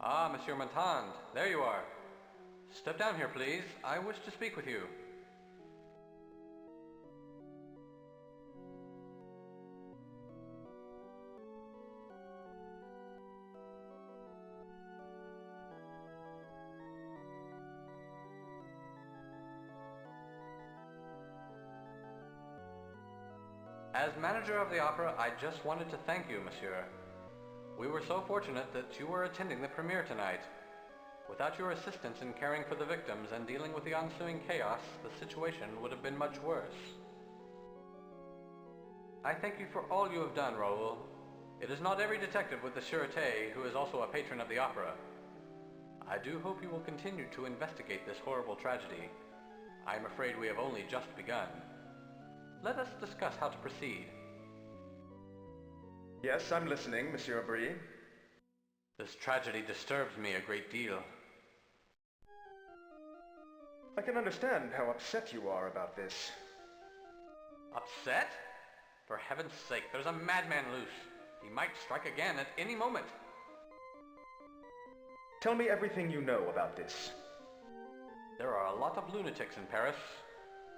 Ah, Monsieur Montand, there you are. Step down here, please. I wish to speak with you. As manager of the opera, I just wanted to thank you, monsieur. We were so fortunate that you were attending the premiere tonight. Without your assistance in caring for the victims and dealing with the ensuing chaos, the situation would have been much worse. I thank you for all you have done, Raoul. It is not every detective with the Sûreté who is also a patron of the opera. I do hope you will continue to investigate this horrible tragedy. I am afraid we have only just begun. Let us discuss how to proceed. Yes, I'm listening, Monsieur Brie. This tragedy disturbs me a great deal. I can understand how upset you are about this. Upset? For heaven's sake, there's a madman loose. He might strike again at any moment. Tell me everything you know about this. There are a lot of lunatics in Paris.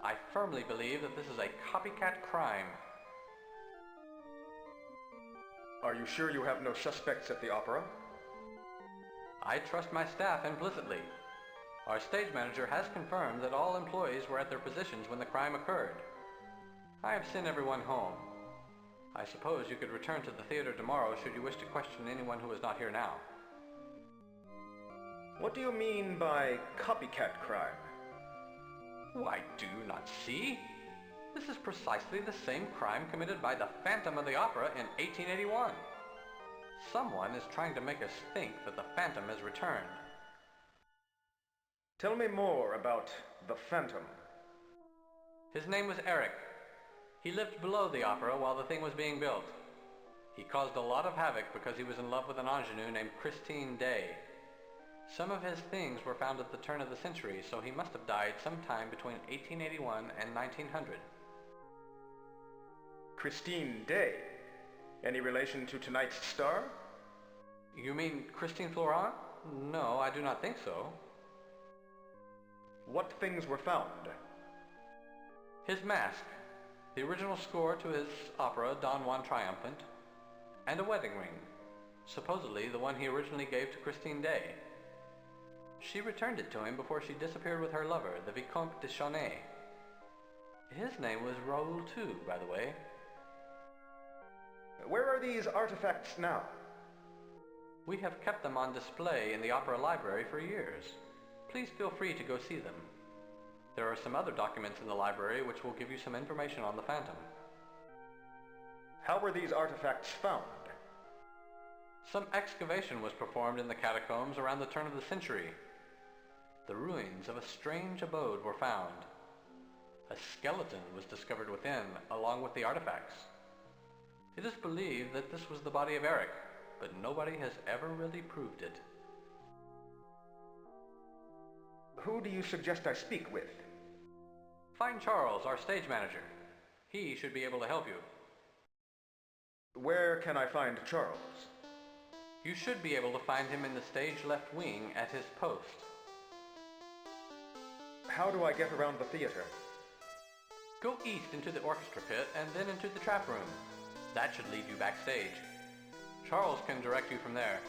I firmly believe that this is a copycat crime. Are you sure you have no suspects at the opera? I trust my staff implicitly. Our stage manager has confirmed that all employees were at their positions when the crime occurred. I have sent everyone home. I suppose you could return to the theater tomorrow should you wish to question anyone who is not here now. What do you mean by copycat crime? Why, do you not see? This is precisely the same crime committed by the Phantom of the Opera in 1881. Someone is trying to make us think that the Phantom has returned. Tell me more about the Phantom. His name was Eric. He lived below the opera while the thing was being built. He caused a lot of havoc because he was in love with an ingenue named Christine Day. Some of his things were found at the turn of the century, so he must have died sometime between 1881 and 1900. Christine Day? Any relation to tonight's star? You mean Christine Florent? No, I do not think so. What things were found? His mask, the original score to his opera Don Juan Triumphant, and a wedding ring, supposedly the one he originally gave to Christine Day. She returned it to him before she disappeared with her lover, the Vicomte de Chauny. His name was Raoul too, by the way. Where are these artifacts now? We have kept them on display in the opera library for years. Please feel free to go see them. There are some other documents in the library which will give you some information on the Phantom. How were these artifacts found? Some excavation was performed in the catacombs around the turn of the century. The ruins of a strange abode were found. A skeleton was discovered within, along with the artifacts. It is believed that this was the body of Eric, but nobody has ever really proved it. Who do you suggest I speak with? Find Charles, our stage manager. He should be able to help you. Where can I find Charles? You should be able to find him in the stage left wing at his post. How do I get around the theater? Go east into the orchestra pit and then into the trap room. That should lead you backstage. Charles can direct you from there.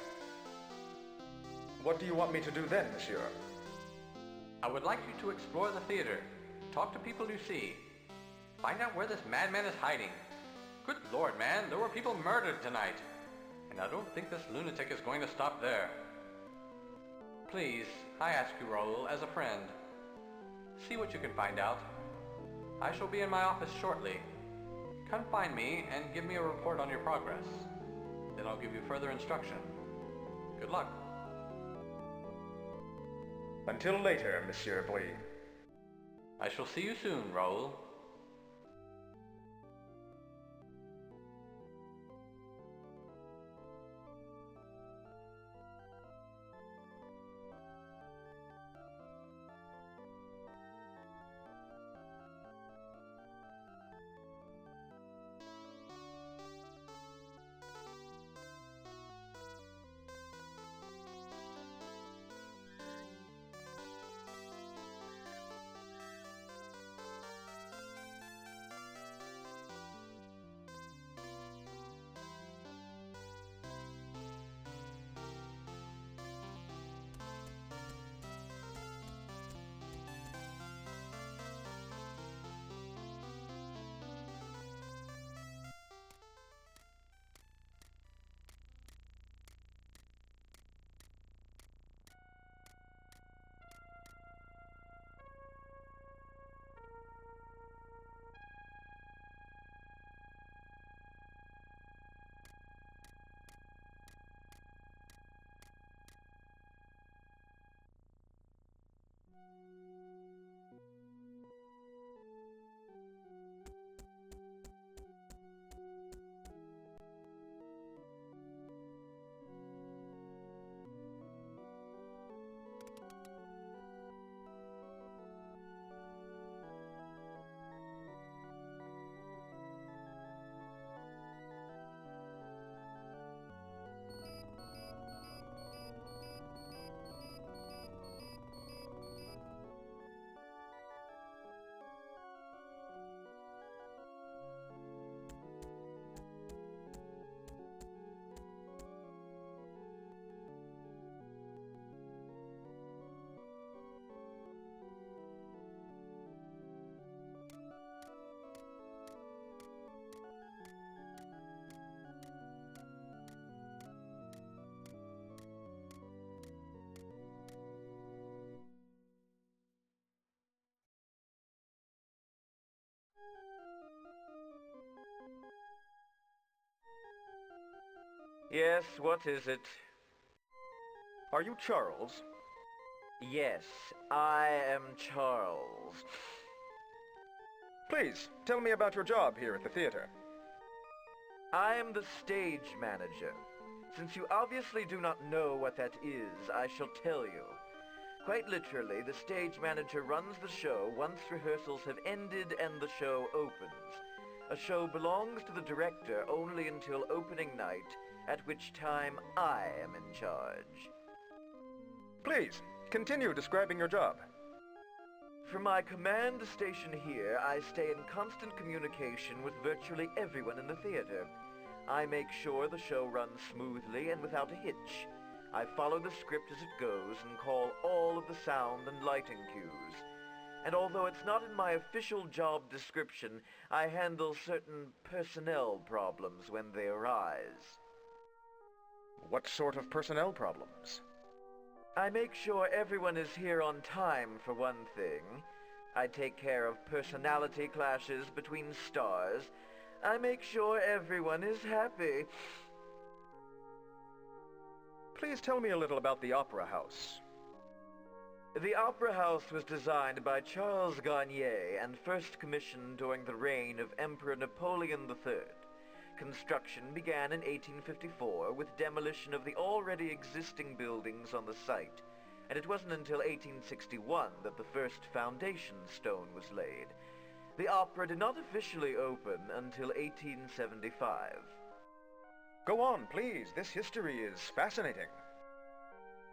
What do you want me to do then, monsieur? I would like you to explore the theater. Talk to people you see. Find out where this madman is hiding. Good Lord, man, there were people murdered tonight. And I don't think this lunatic is going to stop there. Please, I ask you, Raoul, as a friend. See what you can find out. I shall be in my office shortly. Come find me and give me a report on your progress. Then I'll give you further instruction. Good luck. Until later, Monsieur Brie. I shall see you soon, Raoul. Yes, what is it? Are you Charles? Yes, I am Charles. Please, tell me about your job here at the theater. I am the stage manager. Since you obviously do not know what that is, I shall tell you. Quite literally, the stage manager runs the show once rehearsals have ended and the show opens. A show belongs to the director only until opening night, at which time I am in charge. Please, continue describing your job. From my command station here, I stay in constant communication with virtually everyone in the theater. I make sure the show runs smoothly and without a hitch. I follow the script as it goes and call all of the sound and lighting cues. And although it's not in my official job description, I handle certain personnel problems when they arise. What sort of personnel problems? I make sure everyone is here on time, for one thing. I take care of personality clashes between stars. I make sure everyone is happy. Please tell me a little about the Opera House. The Opera House was designed by Charles Garnier and first commissioned during the reign of Emperor Napoleon III. Construction began in 1854 with demolition of the already existing buildings on the site, and it wasn't until 1861 that the first foundation stone was laid. The opera did not officially open until 1875. Go on, please. This history is fascinating.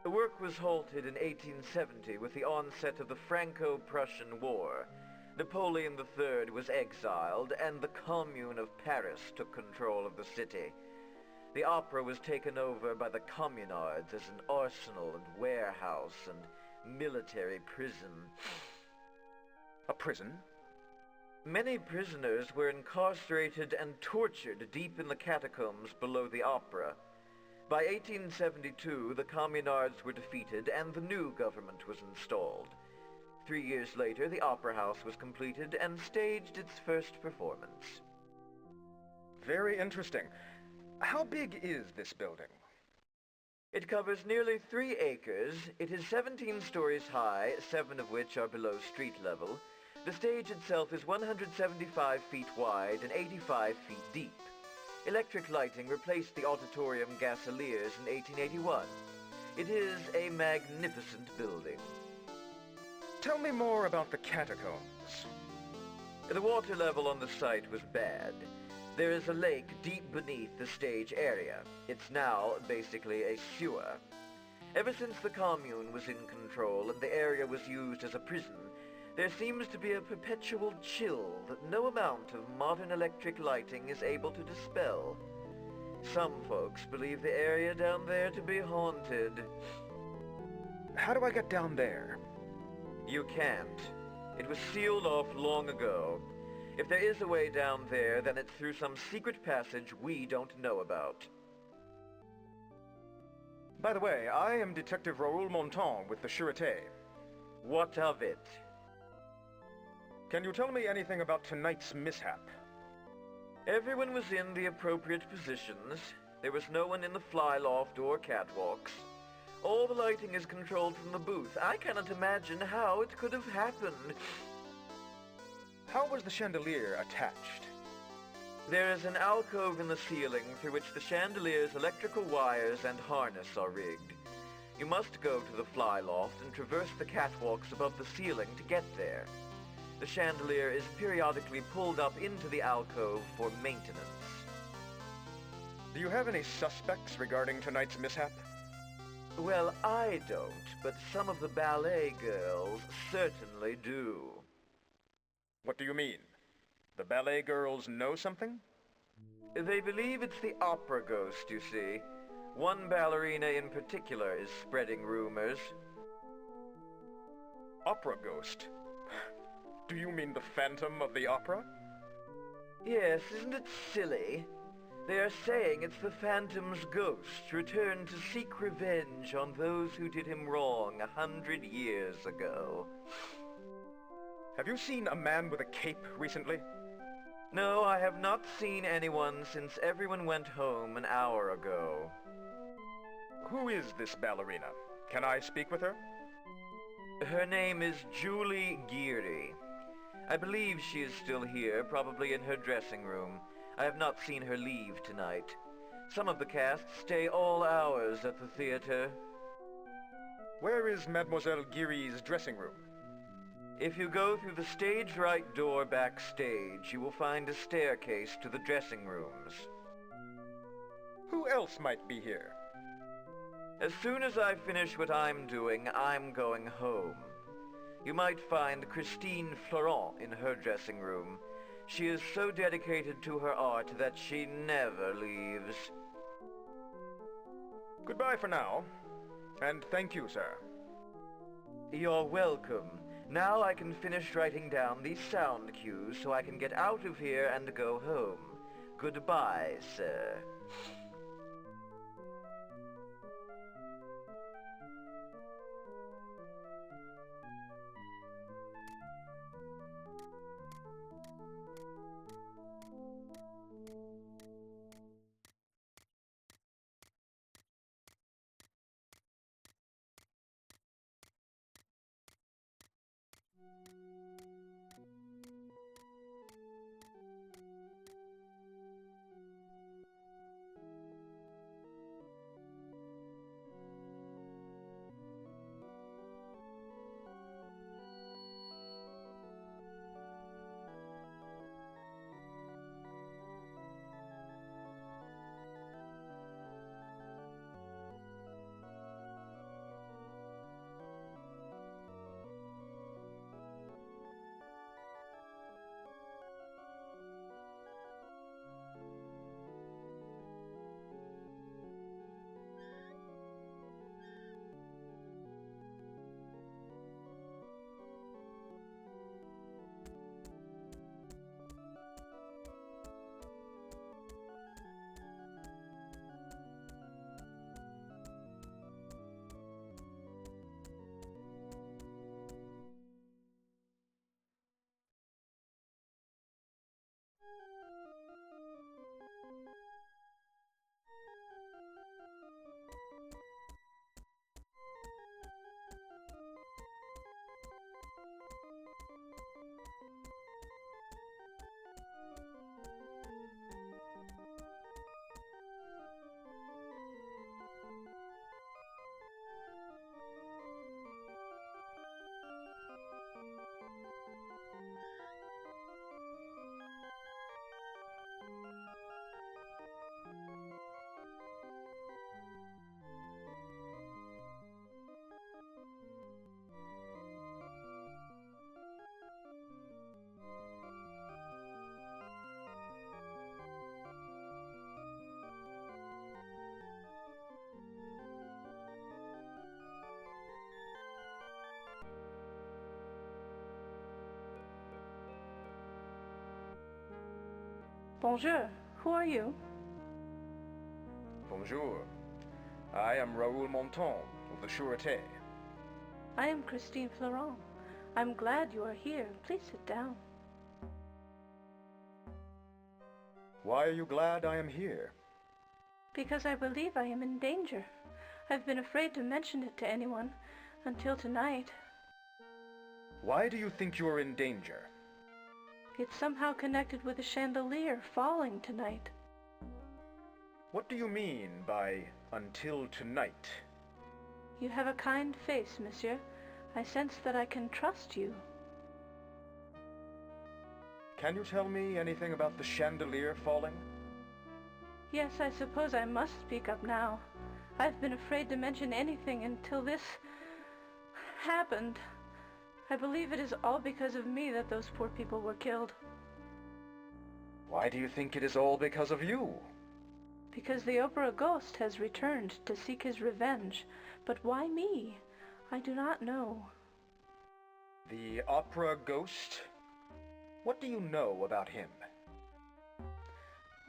The work was halted in 1870 with the onset of the Franco-Prussian War. Napoleon III was exiled, and the Commune of Paris took control of the city. The opera was taken over by the communards as an arsenal and warehouse and military prison. A prison? Many prisoners were incarcerated and tortured deep in the catacombs below the opera. By 1872, the communards were defeated and the new government was installed. 3 years later, the Opera House was completed and staged its first performance. Very interesting. How big is this building? It covers nearly 3 acres. It is 17 stories high, 7 of which are below street level. The stage itself is 175 feet wide and 85 feet deep. Electric lighting replaced the auditorium gasoliers in 1881. It is a magnificent building. Tell me more about the catacombs. The water level on the site was bad. There is a lake deep beneath the stage area. It's now basically a sewer. Ever since the commune was in control and the area was used as a prison, there seems to be a perpetual chill that no amount of modern electric lighting is able to dispel. Some folks believe the area down there to be haunted. How do I get down there? You can't. It was sealed off long ago. If there is a way down there, then it's through some secret passage we don't know about. By the way, I am Detective Raoul with the Sûreté. What of it? Can you tell me anything about tonight's mishap? Everyone was in the appropriate positions. There was no one in the flyloft or catwalks. All the lighting is controlled from the booth. I cannot imagine how it could have happened. How was the chandelier attached? There is an alcove in the ceiling through which the chandelier's electrical wires and harness are rigged. You must go to the flyloft and traverse the catwalks above the ceiling to get there. The chandelier is periodically pulled up into the alcove for maintenance. Do you have any suspects regarding tonight's mishap? Well, I don't, but some of the ballet girls certainly do. What do you mean? The ballet girls know something? They believe it's the opera ghost, you see. One ballerina in particular is spreading rumors. Opera ghost? Do you mean the Phantom of the Opera? Yes, isn't it silly? They are saying it's the Phantom's ghost, returned to seek revenge on those who did him wrong 100 years ago. Have you seen a man with a cape recently? No, I have not seen anyone since everyone went home an hour ago. Who is this ballerina? Can I speak with her? Her name is Giry. I believe she is still here, probably in her dressing room. I have not seen her leave tonight. Some of the cast stay all hours at the theater. Where is Mademoiselle Giry's dressing room? If you go through the stage right door backstage, you will find a staircase to the dressing rooms. Who else might be here? As soon as I finish what I'm doing, I'm going home. You might find Christine Florent in her dressing room. She is so dedicated to her art that she never leaves. Goodbye for now, and thank you, sir. You're welcome. Now I can finish writing down these sound cues so I can get out of here and go home. Goodbye, sir. Bonjour. Who are you? Bonjour. I am Raoul Monton of the Sûreté. I am Christine Florent. I'm glad you are here. Please sit down. Why are you glad I am here? Because I believe I am in danger. I've been afraid to mention it to anyone until tonight. Why do you think you are in danger? It's somehow connected with the chandelier falling tonight. What do you mean by until tonight? You have a kind face, monsieur. I sense that I can trust you. Can you tell me anything about the chandelier falling? Yes, I suppose I must speak up now. I've been afraid to mention anything until this happened. I believe it is all because of me that those poor people were killed. Why do you think it is all because of you? Because the opera ghost has returned to seek his revenge. But why me? I do not know. The opera ghost? What do you know about him?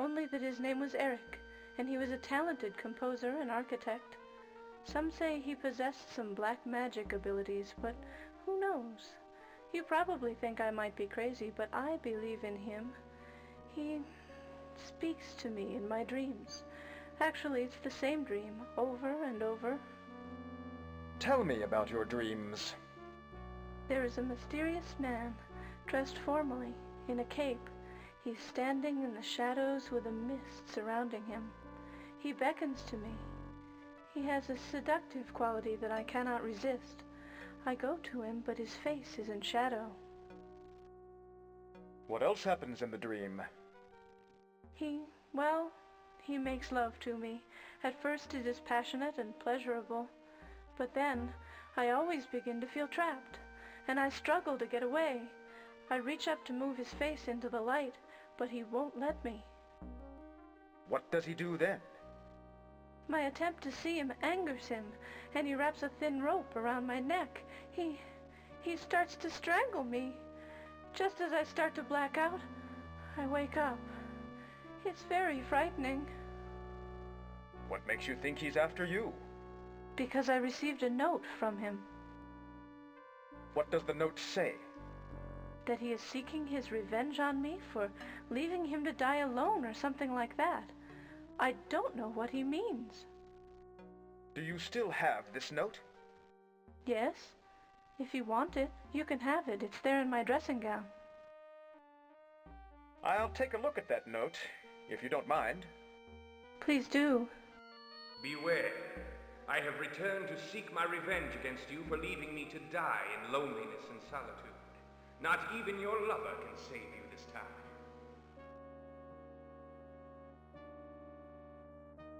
Only that his name was Eric, and he was a talented composer and architect. Some say he possessed some black magic abilities, but who knows? You probably think I might be crazy, but I believe in him. He speaks to me in my dreams. Actually, it's the same dream, over and over. Tell me about your dreams. There is a mysterious man, dressed formally, in a cape. He's standing in the shadows with a mist surrounding him. He beckons to me. He has a seductive quality that I cannot resist. I go to him, but his face is in shadow. What else happens in the dream? He makes love to me. At first it is passionate and pleasurable, but then I always begin to feel trapped, and I struggle to get away. I reach up to move his face into the light, but he won't let me. What does he do then? My attempt to see him angers him, and he wraps a thin rope around my neck. He starts to strangle me. Just as I start to black out, I wake up. It's very frightening. What makes you think he's after you? Because I received a note from him. What does the note say? That he is seeking his revenge on me for leaving him to die alone or something like that. I don't know what he means. Do you still have this note? Yes. If you want it, you can have it. It's there in my dressing gown. I'll take a look at that note, if you don't mind. Please do. Beware. I have returned to seek my revenge against you for leaving me to die in loneliness and solitude. Not even your lover can save you this time.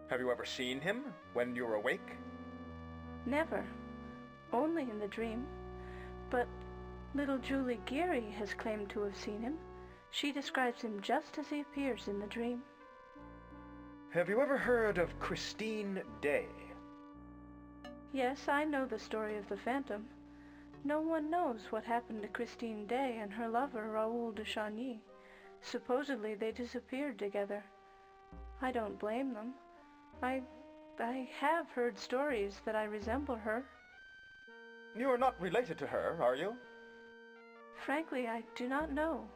Have you ever seen him when you're awake? Never. Only in the dream. But little Julie Giry has claimed to have seen him. She describes him just as he appears in the dream. Have you ever heard of Christine Day? Yes, I know the story of the Phantom. No one knows what happened to Christine Day and her lover, Raoul de Chagny. Supposedly they disappeared together. I don't blame them. I have heard stories that I resemble her. You're not related to her, are you? Frankly, I do not know.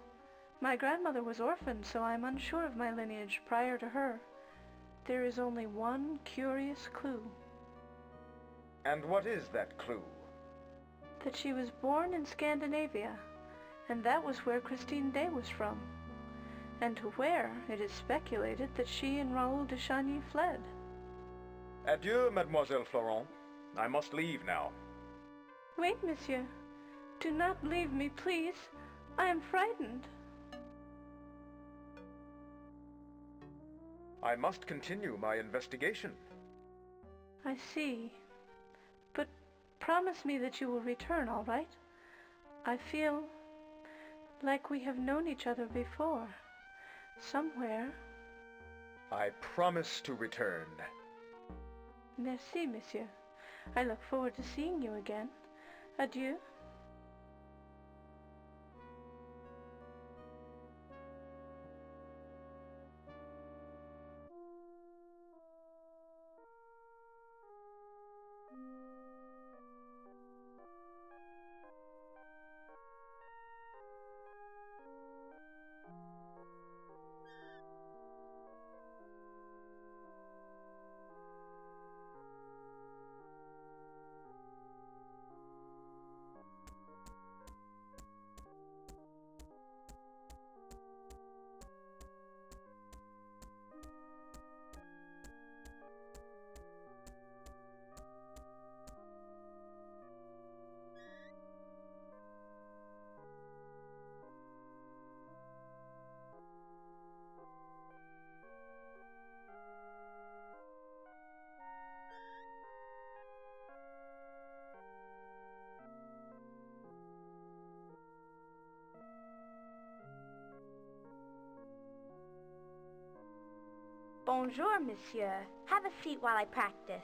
My grandmother was orphaned, so I'm unsure of my lineage prior to her. There is only one curious clue. And what is that clue? That she was born in Scandinavia, and that was where Christine Day was from. And to where it is speculated that she and Raoul de Chagny fled. Adieu, Mademoiselle Florent. I must leave now. Wait, monsieur. Do not leave me, please. I am frightened. I must continue my investigation. I see. But promise me that you will return, all right? I feel like we have known each other before. Somewhere. I promise to return. Merci, monsieur. I look forward to seeing you again. Adieu. Bonjour, monsieur. Have a seat while I practice.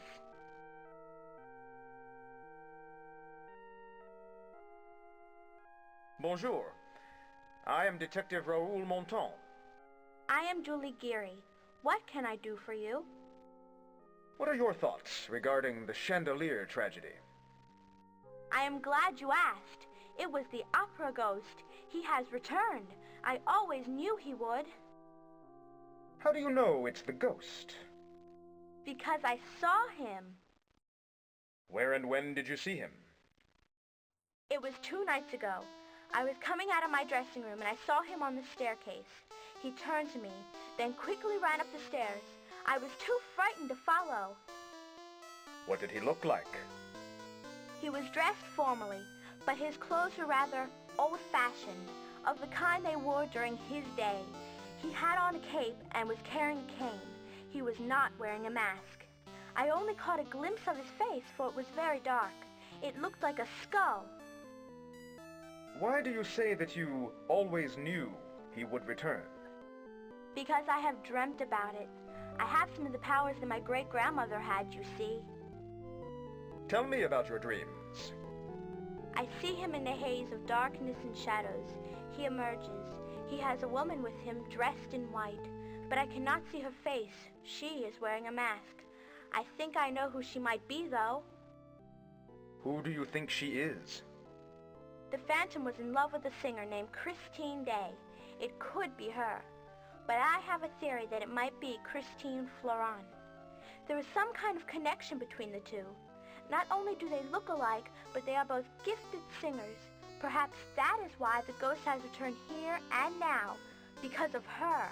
Bonjour. I am Detective Raoul Monton. I am Julie Giry. What can I do for you? What are your thoughts regarding the chandelier tragedy? I am glad you asked. It was the opera ghost. He has returned. I always knew he would. How do you know it's the ghost? Because I saw him. Where and when did you see him? It was 2 nights ago. I was coming out of my dressing room and I saw him on the staircase. He turned to me, then quickly ran up the stairs. I was too frightened to follow. What did he look like? He was dressed formally, but his clothes were rather old-fashioned, of the kind they wore during his day. He had on a cape and was carrying a cane. He was not wearing a mask. I only caught a glimpse of his face, for it was very dark. It looked like a skull. Why do you say that you always knew he would return? Because I have dreamt about it. I have some of the powers that my great-grandmother had, you see. Tell me about your dreams. I see him in the haze of darkness and shadows. He emerges. He has a woman with him dressed in white, but I cannot see her face. She is wearing a mask. I think I know who she might be, though. Who do you think she is? The Phantom was in love with a singer named Christine Day. It could be her, but I have a theory that it might be Christine Florent. There is some kind of connection between the two. Not only do they look alike, but they are both gifted singers. Perhaps that is why the ghost has returned here and now, because of her.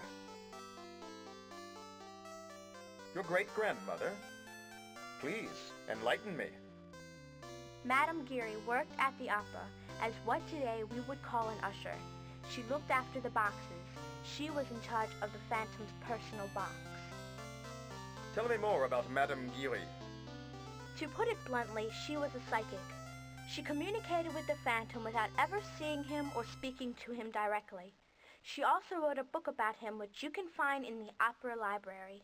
Your great-grandmother? Please, enlighten me. Madame Giry worked at the opera as what today we would call an usher. She looked after the boxes. She was in charge of the Phantom's personal box. Tell me more about Madame Giry. To put it bluntly, she was a psychic. She communicated with the Phantom without ever seeing him or speaking to him directly. She also wrote a book about him which you can find in the opera library.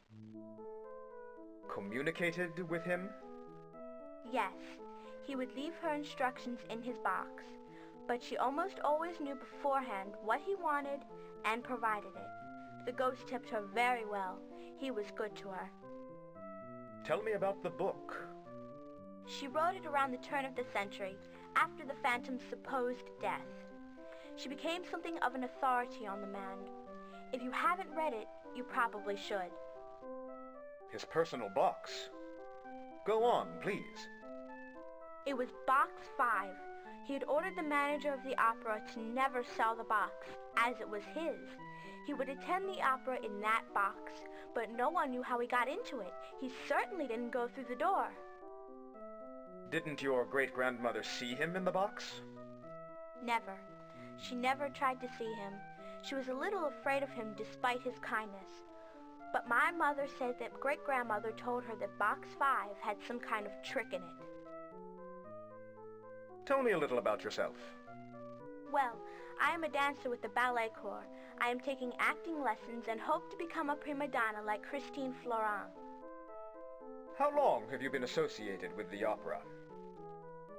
Communicated with him? Yes. He would leave her instructions in his box, but she almost always knew beforehand what he wanted and provided it. The ghost tipped her very well. He was good to her. Tell me about the book. She wrote it around the turn of the century, after the Phantom's supposed death. She became something of an authority on the man. If you haven't read it, you probably should. His personal box. Go on, please. It was Box 5. He had ordered the manager of the opera to never sell the box, as it was his. He would attend the opera in that box, but no one knew how he got into it. He certainly didn't go through the door. Didn't your great-grandmother see him in the box? Never. She never tried to see him. She was a little afraid of him despite his kindness. But my mother said that great-grandmother told her that Box 5 had some kind of trick in it. Tell me a little about yourself. Well, I am a dancer with the ballet corps. I am taking acting lessons and hope to become a prima donna like Christine Florent. How long have you been associated with the opera?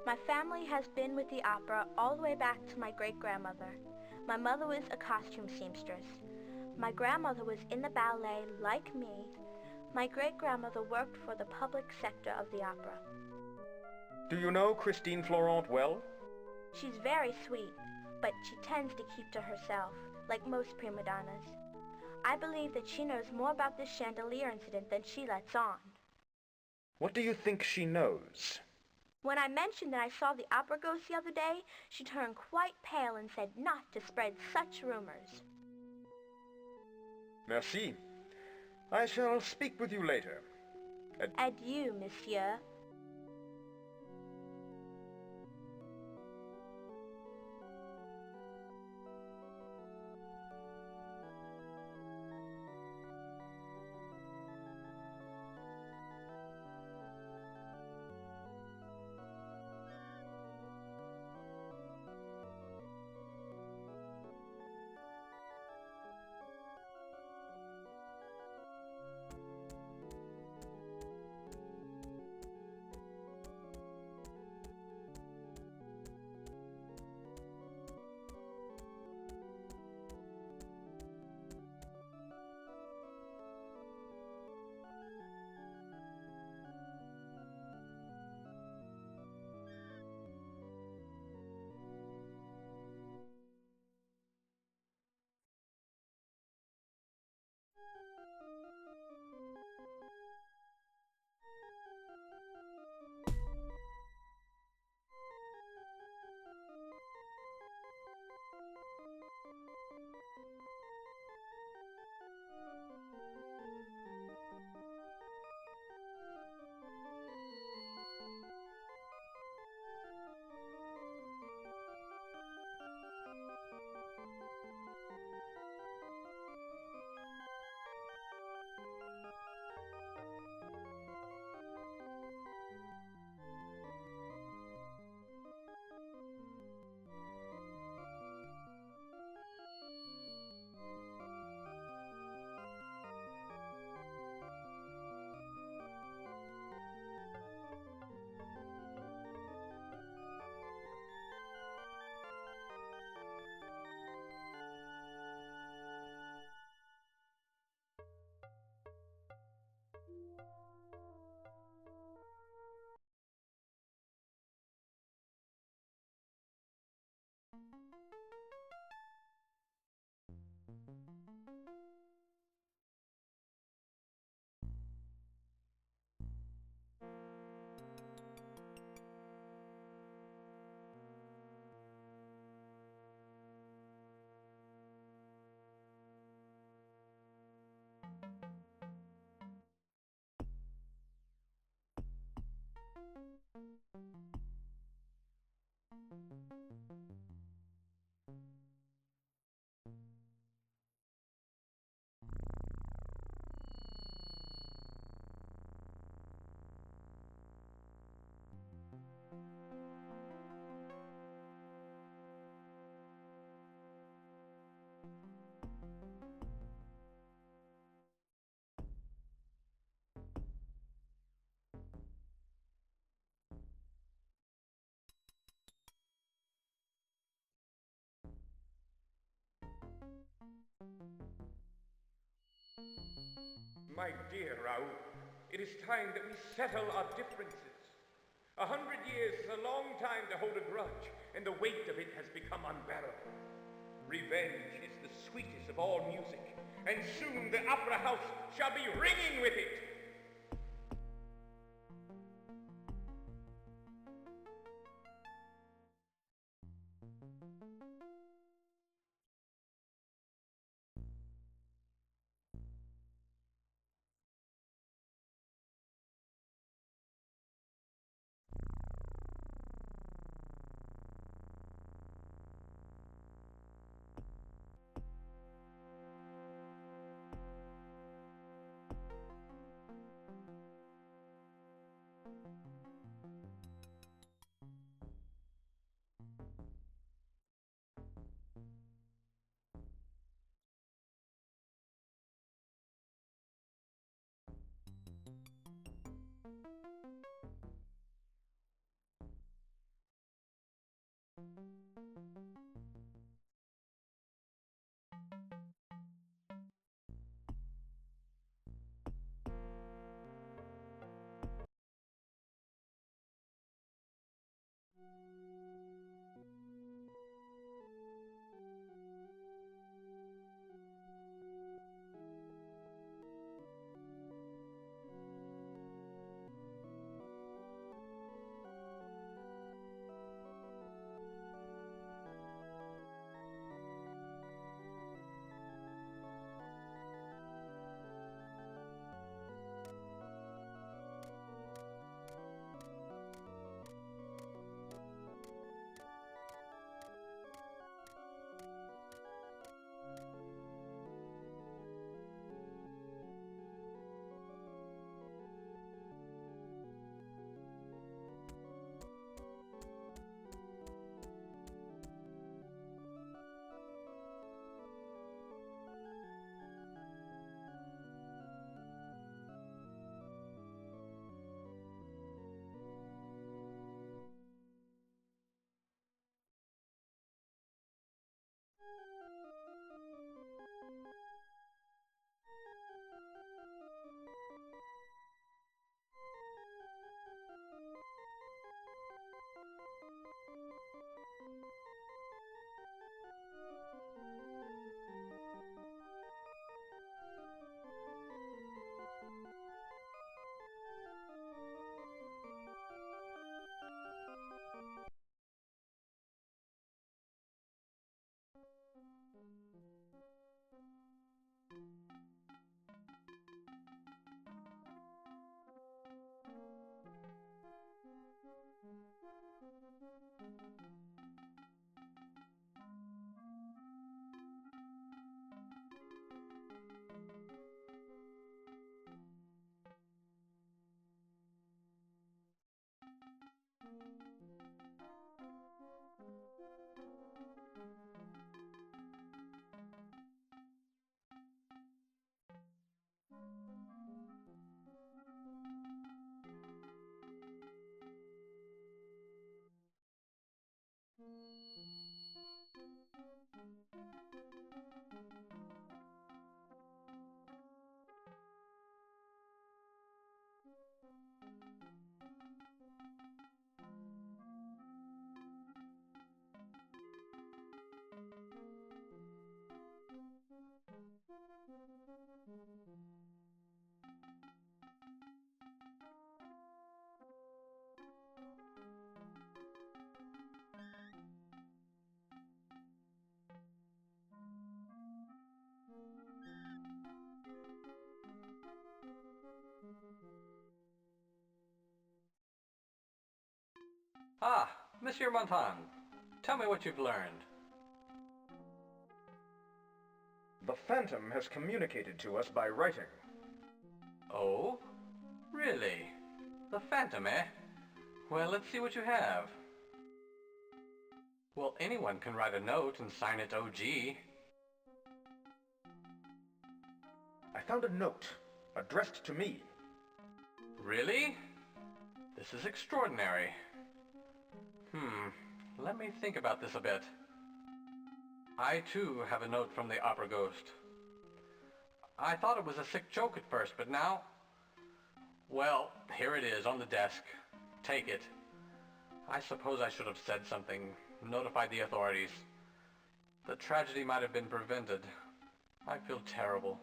My family has been with the opera all the way back to my great-grandmother. My mother was a costume seamstress. My grandmother was in the ballet like me. My great-grandmother worked for the public sector of the opera. Do you know Christine Florent well? She's very sweet, but she tends to keep to herself, like most prima donnas. I believe that she knows more about this chandelier incident than she lets on. What do you think she knows? When I mentioned that I saw the opera ghost the other day, she turned quite pale and said not to spread such rumors. Merci. I shall speak with you later. Adieu, monsieur. My dear Raoul, it is time that we settle our differences. 100 years is a long time to hold a grudge, and the weight of it has become unbearable. Revenge is the sweetest of all music, and soon the opera house shall be ringing with it. Ah, Monsieur Montan, tell me what you've learned. The Phantom has communicated to us by writing. Oh? Really? The Phantom, eh? Well, let's see what you have. Well, anyone can write a note and sign it OG. I found a note, addressed to me. Really? This is extraordinary. Let me think about this a bit. I too have a note from the opera ghost. I thought it was a sick joke at first, but now... Well, here it is on the desk. Take it. I suppose I should have said something, notified the authorities. The tragedy might have been prevented. I feel terrible.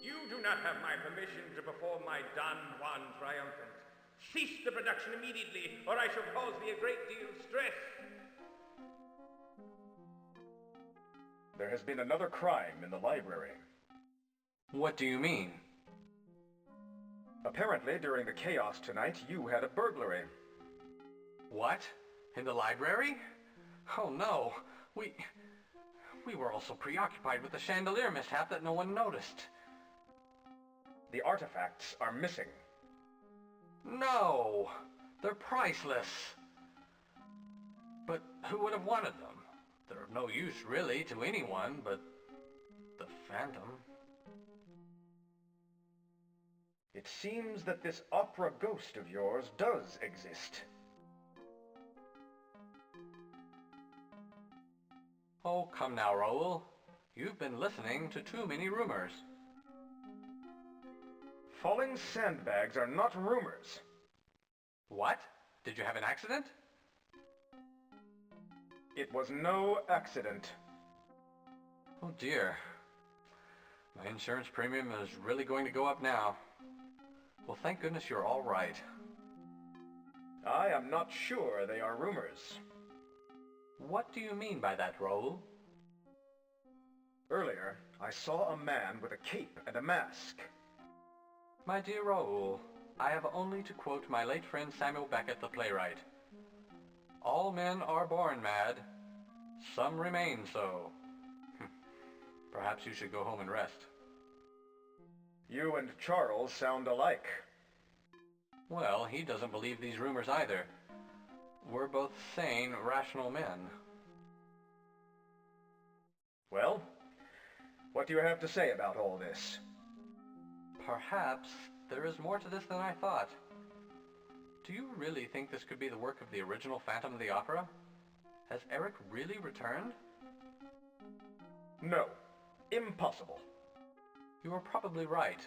You do not have my permission to perform my Don Juan triumphant. Cease the production immediately, or I shall cause thee a great deal of stress. There has been another crime in the library. What do you mean? Apparently, during the chaos tonight, you had a burglary. What? In the library? Oh no, we were all so preoccupied with the chandelier mishap that no one noticed. The artifacts are missing. No! They're priceless. But who would have wanted them? They're of no use, really, to anyone but the Phantom. It seems that this opera ghost of yours does exist. Oh, come now, Raoul. You've been listening to too many rumors. Falling sandbags are not rumors. What? Did you have an accident? It was no accident. Oh dear. My insurance premium is really going to go up now. Well, thank goodness you're all right. I am not sure they are rumors. What do you mean by that, Raoul? Earlier, I saw a man with a cape and a mask. My dear Raoul, I have only to quote my late friend Samuel Beckett, the playwright. All men are born mad. Some remain so. Perhaps you should go home and rest. You and Charles sound alike. Well, he doesn't believe these rumors either. We're both sane, rational men. Well, what do you have to say about all this? Perhaps there is more to this than I thought. Do you really think this could be the work of the original Phantom of the Opera? Has Eric really returned? No. Impossible. You are probably right,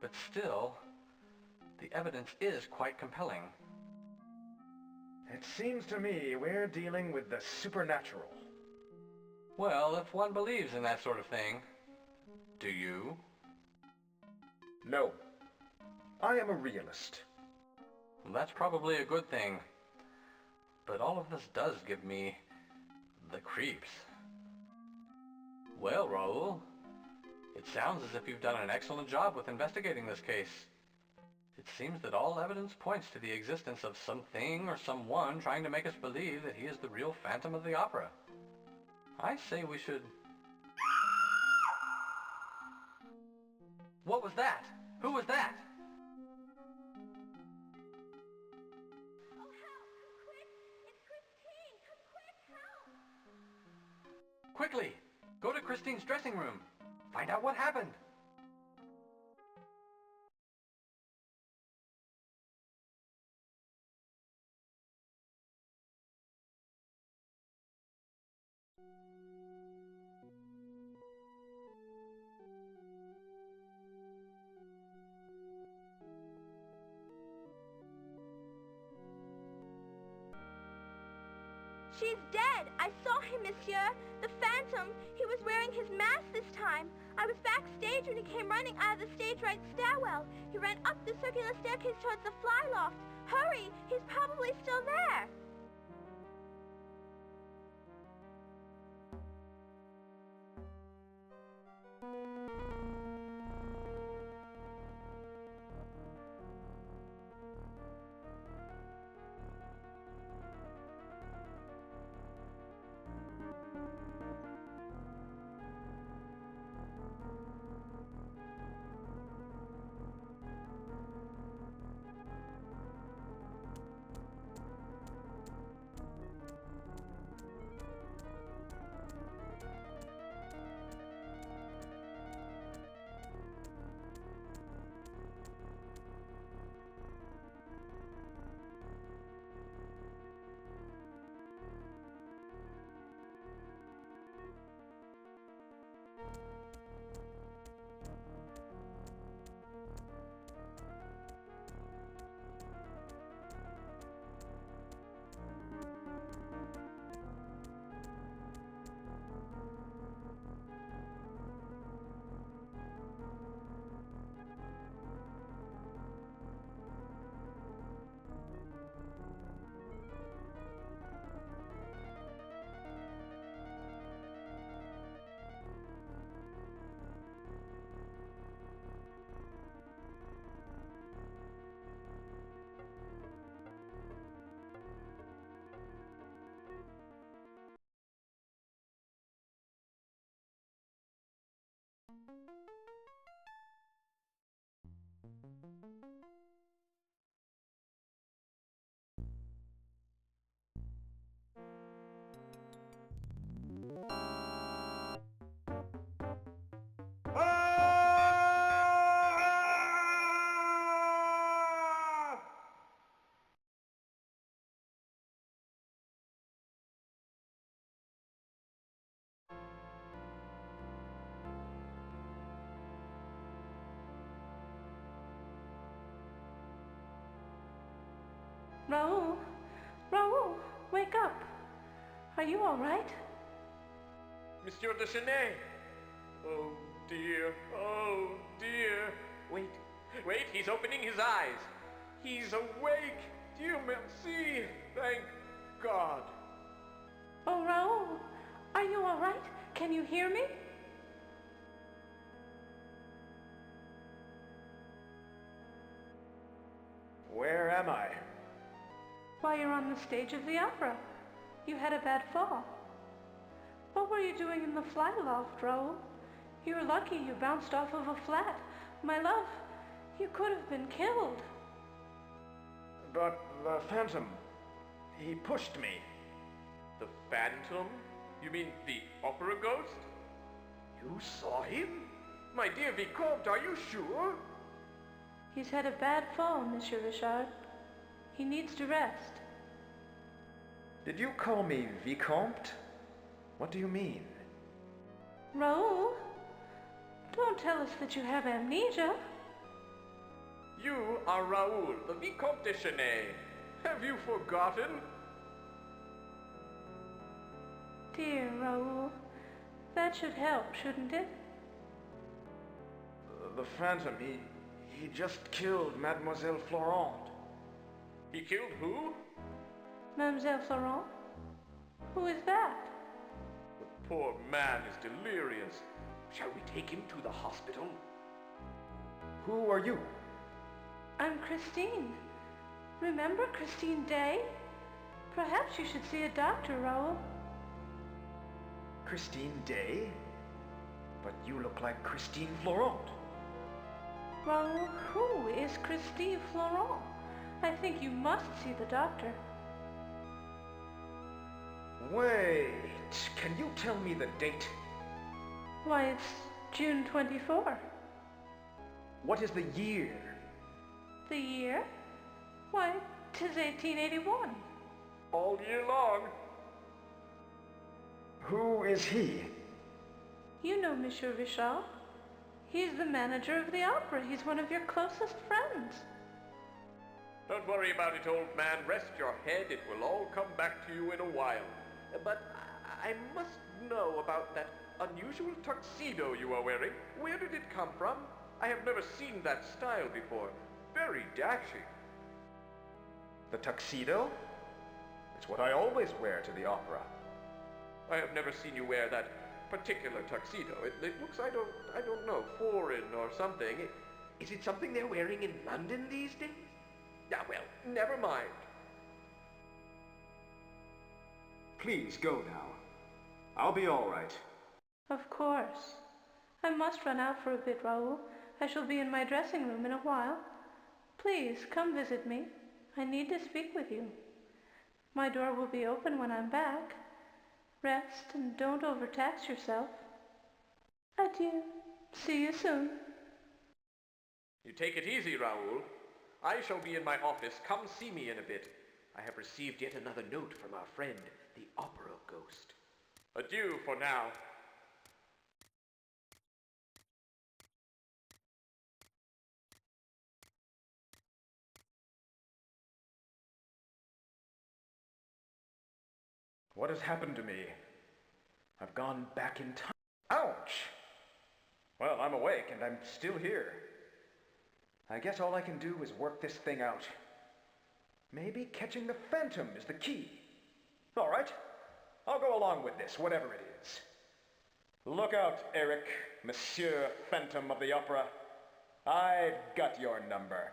but still, the evidence is quite compelling. It seems to me we're dealing with the supernatural. Well, if one believes in that sort of thing, do you? No. I am a realist. Well, that's probably a good thing. But all of this does give me the creeps. Well, Raoul, it sounds as if you've done an excellent job with investigating this case. It seems that all evidence points to the existence of something or someone trying to make us believe that he is the real Phantom of the Opera. I say we should... What was that? Who was that? Oh, help! Quick! It's Christine! Come quick! Help! Quickly! Go to Christine's dressing room. Find out what happened. She's dead! I saw him, monsieur! The Phantom! He was wearing his mask this time! I was backstage when he came running out of the stage right stairwell. He ran up the circular staircase towards the fly loft. Hurry! He's probably still there! Raoul! Raoul! Wake up! Are you all right? Monsieur de Chenet! Oh dear, oh dear. Wait, he's opening his eyes. He's awake. Dieu merci. Thank God. Oh, Raoul! Are you all right? Can you hear me? Where am I? Why, you're on the stage of the opera. You had a bad fall. What were you doing in the fly loft, Raoul? You're lucky you bounced off of a flat. My love, you could have been killed. But the Phantom, he pushed me. The Phantom? You mean the opera ghost? You saw him? My dear Vicomte, are you sure? He's had a bad fall, Monsieur Richard. He needs to rest. Did you call me Vicomte? What do you mean? Raoul, don't tell us that you have amnesia. You are Raoul, the Vicomte de Chenet. Have you forgotten? Dear Raoul, that should help, shouldn't it? The Phantom, he just killed Mademoiselle Florent. He killed who? Mademoiselle Florent? Who is that? The poor man is delirious. Shall we take him to the hospital? Who are you? I'm Christine. Remember Christine Day? Perhaps you should see a doctor, Raoul. Christine Day? But you look like Christine Florent. Raoul, who is Christine Florent? I think you must see the doctor. Wait, can you tell me the date? Why, it's June 24. What is the year? The year? Why, 'tis 1881. All year long. Who is he? You know Monsieur Richard. He's the manager of the opera. He's one of your closest friends. Don't worry about it, old man. Rest your head. It will all come back to you in a while. But I must know about that unusual tuxedo you are wearing. Where did it come from? I have never seen that style before. Very dashing. The tuxedo? It's what I always wear to the opera. I have never seen you wear that particular tuxedo. It looks, I don't know, foreign or something. Is it something they're wearing in London these days? Ah, well, never mind. Please go now. I'll be all right. Of course. I must run out for a bit, Raoul. I shall be in my dressing room in a while. Please, come visit me. I need to speak with you. My door will be open when I'm back. Rest and don't overtax yourself. Adieu. See you soon. You take it easy, Raoul. I shall be in my office. Come see me in a bit. I have received yet another note from our friend, the opera ghost. Adieu for now. What has happened to me? I've gone back in time. Ouch! Well, I'm awake and I'm still here. I guess all I can do is work this thing out. Maybe catching the Phantom is the key. All right, I'll go along with this, whatever it is. Look out, Eric, Monsieur Phantom of the Opera. I've got your number.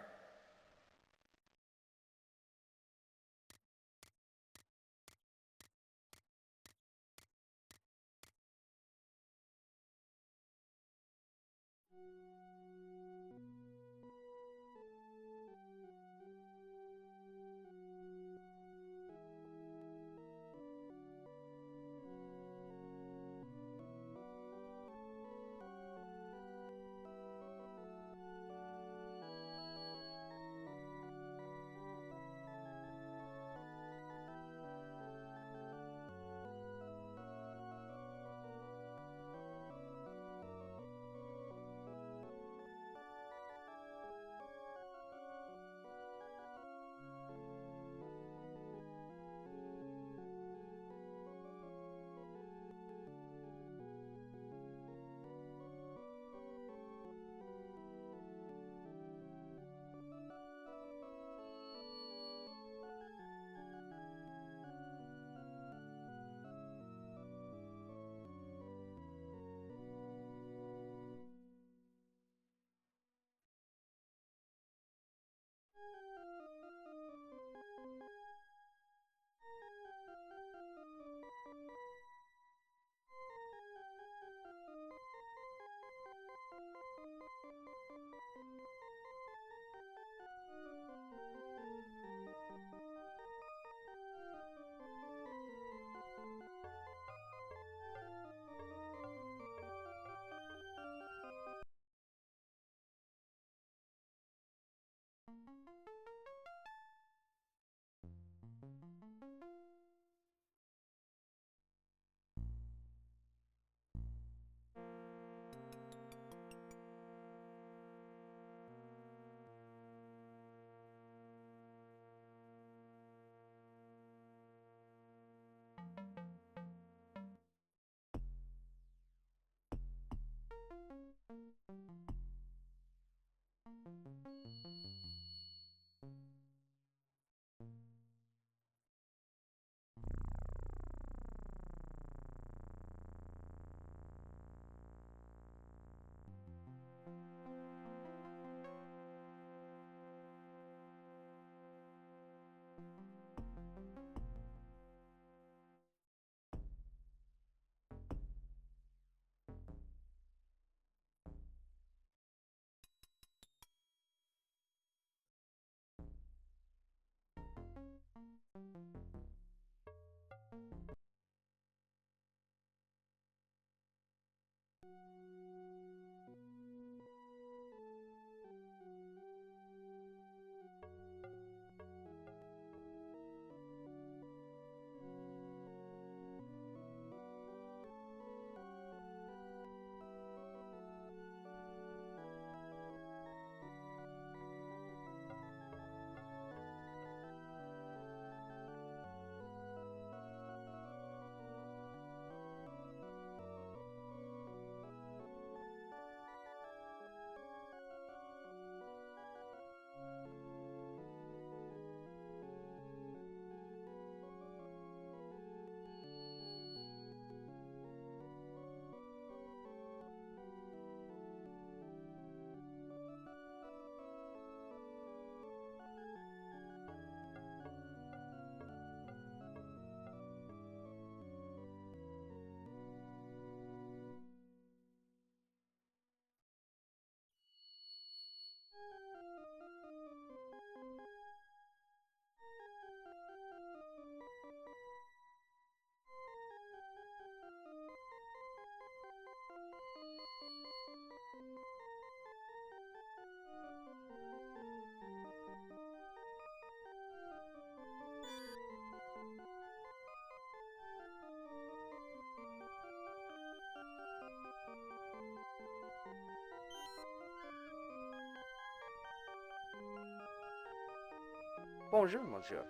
Bonjour, monsieur.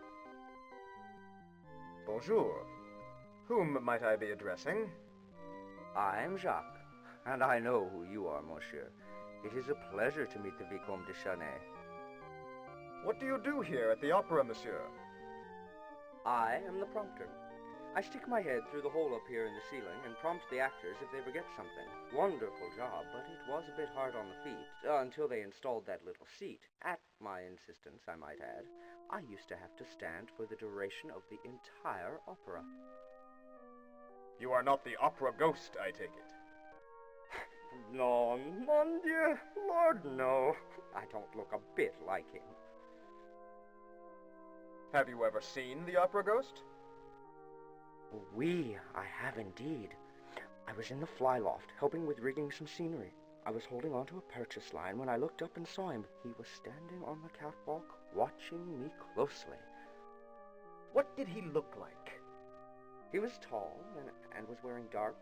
Bonjour. Whom might I be addressing? I am Jacques, and I know who you are, monsieur. It is a pleasure to meet the Vicomte de Chanay. What do you do here at the opera, monsieur? I am the prompter. I stick my head through the hole up here in the ceiling and prompt the actors if they forget something. Wonderful job, but it was a bit hard on the feet, until they installed that little seat. At my insistence, I might add. I used to have to stand for the duration of the entire opera. You are not the opera ghost, I take it. No, mon Dieu, Lord, no. I don't look a bit like him. Have you ever seen the opera ghost? Oui, I have indeed. I was in the flyloft, helping with rigging some scenery. I was holding onto a purchase line when I looked up and saw him. He was standing on the catwalk, watching me closely. What did he look like? He was tall and was wearing dark,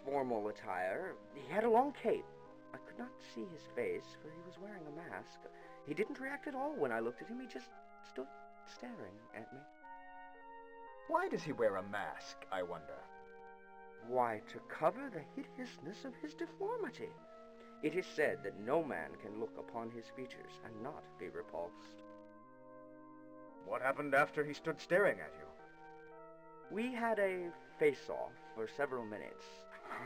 formal attire. He had a long cape. I could not see his face, for he was wearing a mask. He didn't react at all when I looked at him. He just stood staring at me. Why does he wear a mask, I wonder? Why, to cover the hideousness of his deformity. It is said that no man can look upon his features and not be repulsed. What happened after he stood staring at you? We had a face-off for several minutes.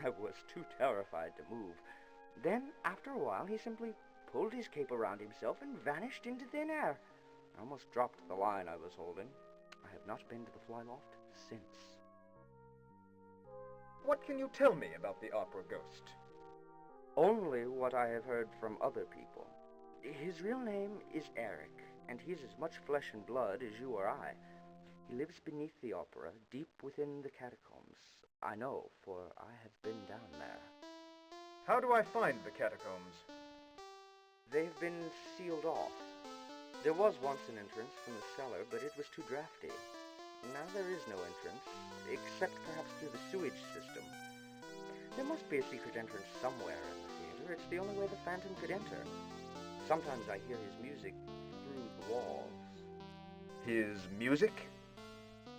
I was too terrified to move. Then, after a while, he simply pulled his cape around himself and vanished into thin air. I almost dropped the line I was holding. I have not been to the flyloft since. What can you tell me about the opera ghost? Only what I have heard from other people. His real name is Eric, and he is as much flesh and blood as you or I. He lives beneath the opera, deep within the catacombs. I know, for I have been down there. How do I find the catacombs? They've been sealed off. There was once an entrance from the cellar, but it was too drafty. Now there is no entrance, except perhaps through the sewage system. There must be a secret entrance somewhere in the theater. It's the only way the Phantom could enter. Sometimes I hear his music through the walls. His music?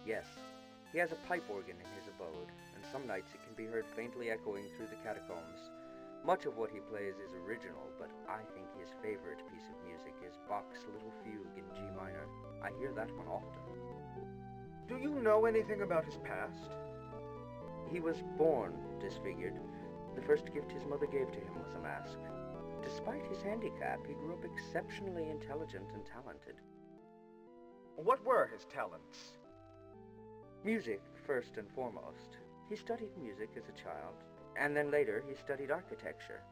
Yes, he has a pipe organ in his abode, and some nights it can be heard faintly echoing through the catacombs. Much of what he plays is original, but I think his favorite piece of music is Bach's Little Fugue in G minor. I hear that one often. Do you know anything about his past? He was born disfigured. The first gift his mother gave to him was a mask. Despite his handicap, he grew up exceptionally intelligent and talented. What were his talents? Music, first and foremost. He studied music as a child, and then later he studied architecture.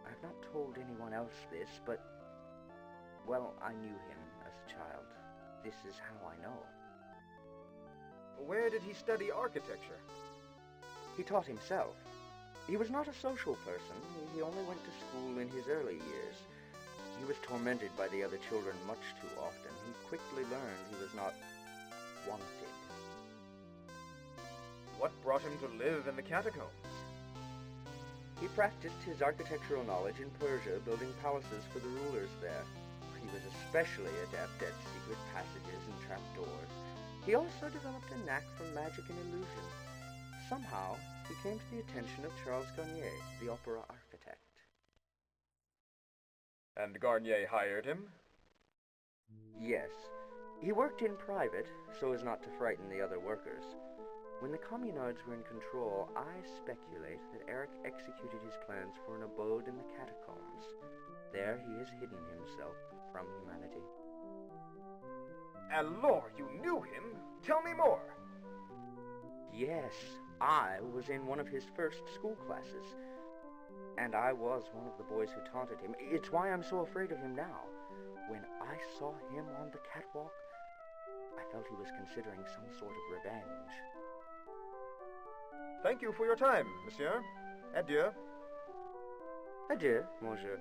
I've not told anyone else this, but, well, I knew him as a child. This is how I know. Where did he study architecture? He taught himself. He was not a social person. He only went to school in his early years. He was tormented by the other children much too often. He quickly learned he was not wanted. What brought him to live in the catacombs? He practiced his architectural knowledge in Persia, building palaces for the rulers there. He was especially adept at secret passages and trapdoors. He also developed a knack for magic and illusion. Somehow, he came to the attention of Charles Garnier, the opera architect. And Garnier hired him? Yes. He worked in private, so as not to frighten the other workers. When the communards were in control, I speculate that Eric executed his plans for an abode in the catacombs. There he has hidden himself from humanity. Alors, you knew him? Tell me more. Yes, I was in one of his first school classes. And I was one of the boys who taunted him. It's why I'm so afraid of him now. When I saw him on the catwalk, I felt he was considering some sort of revenge. Thank you for your time, monsieur. Adieu. Adieu, monsieur.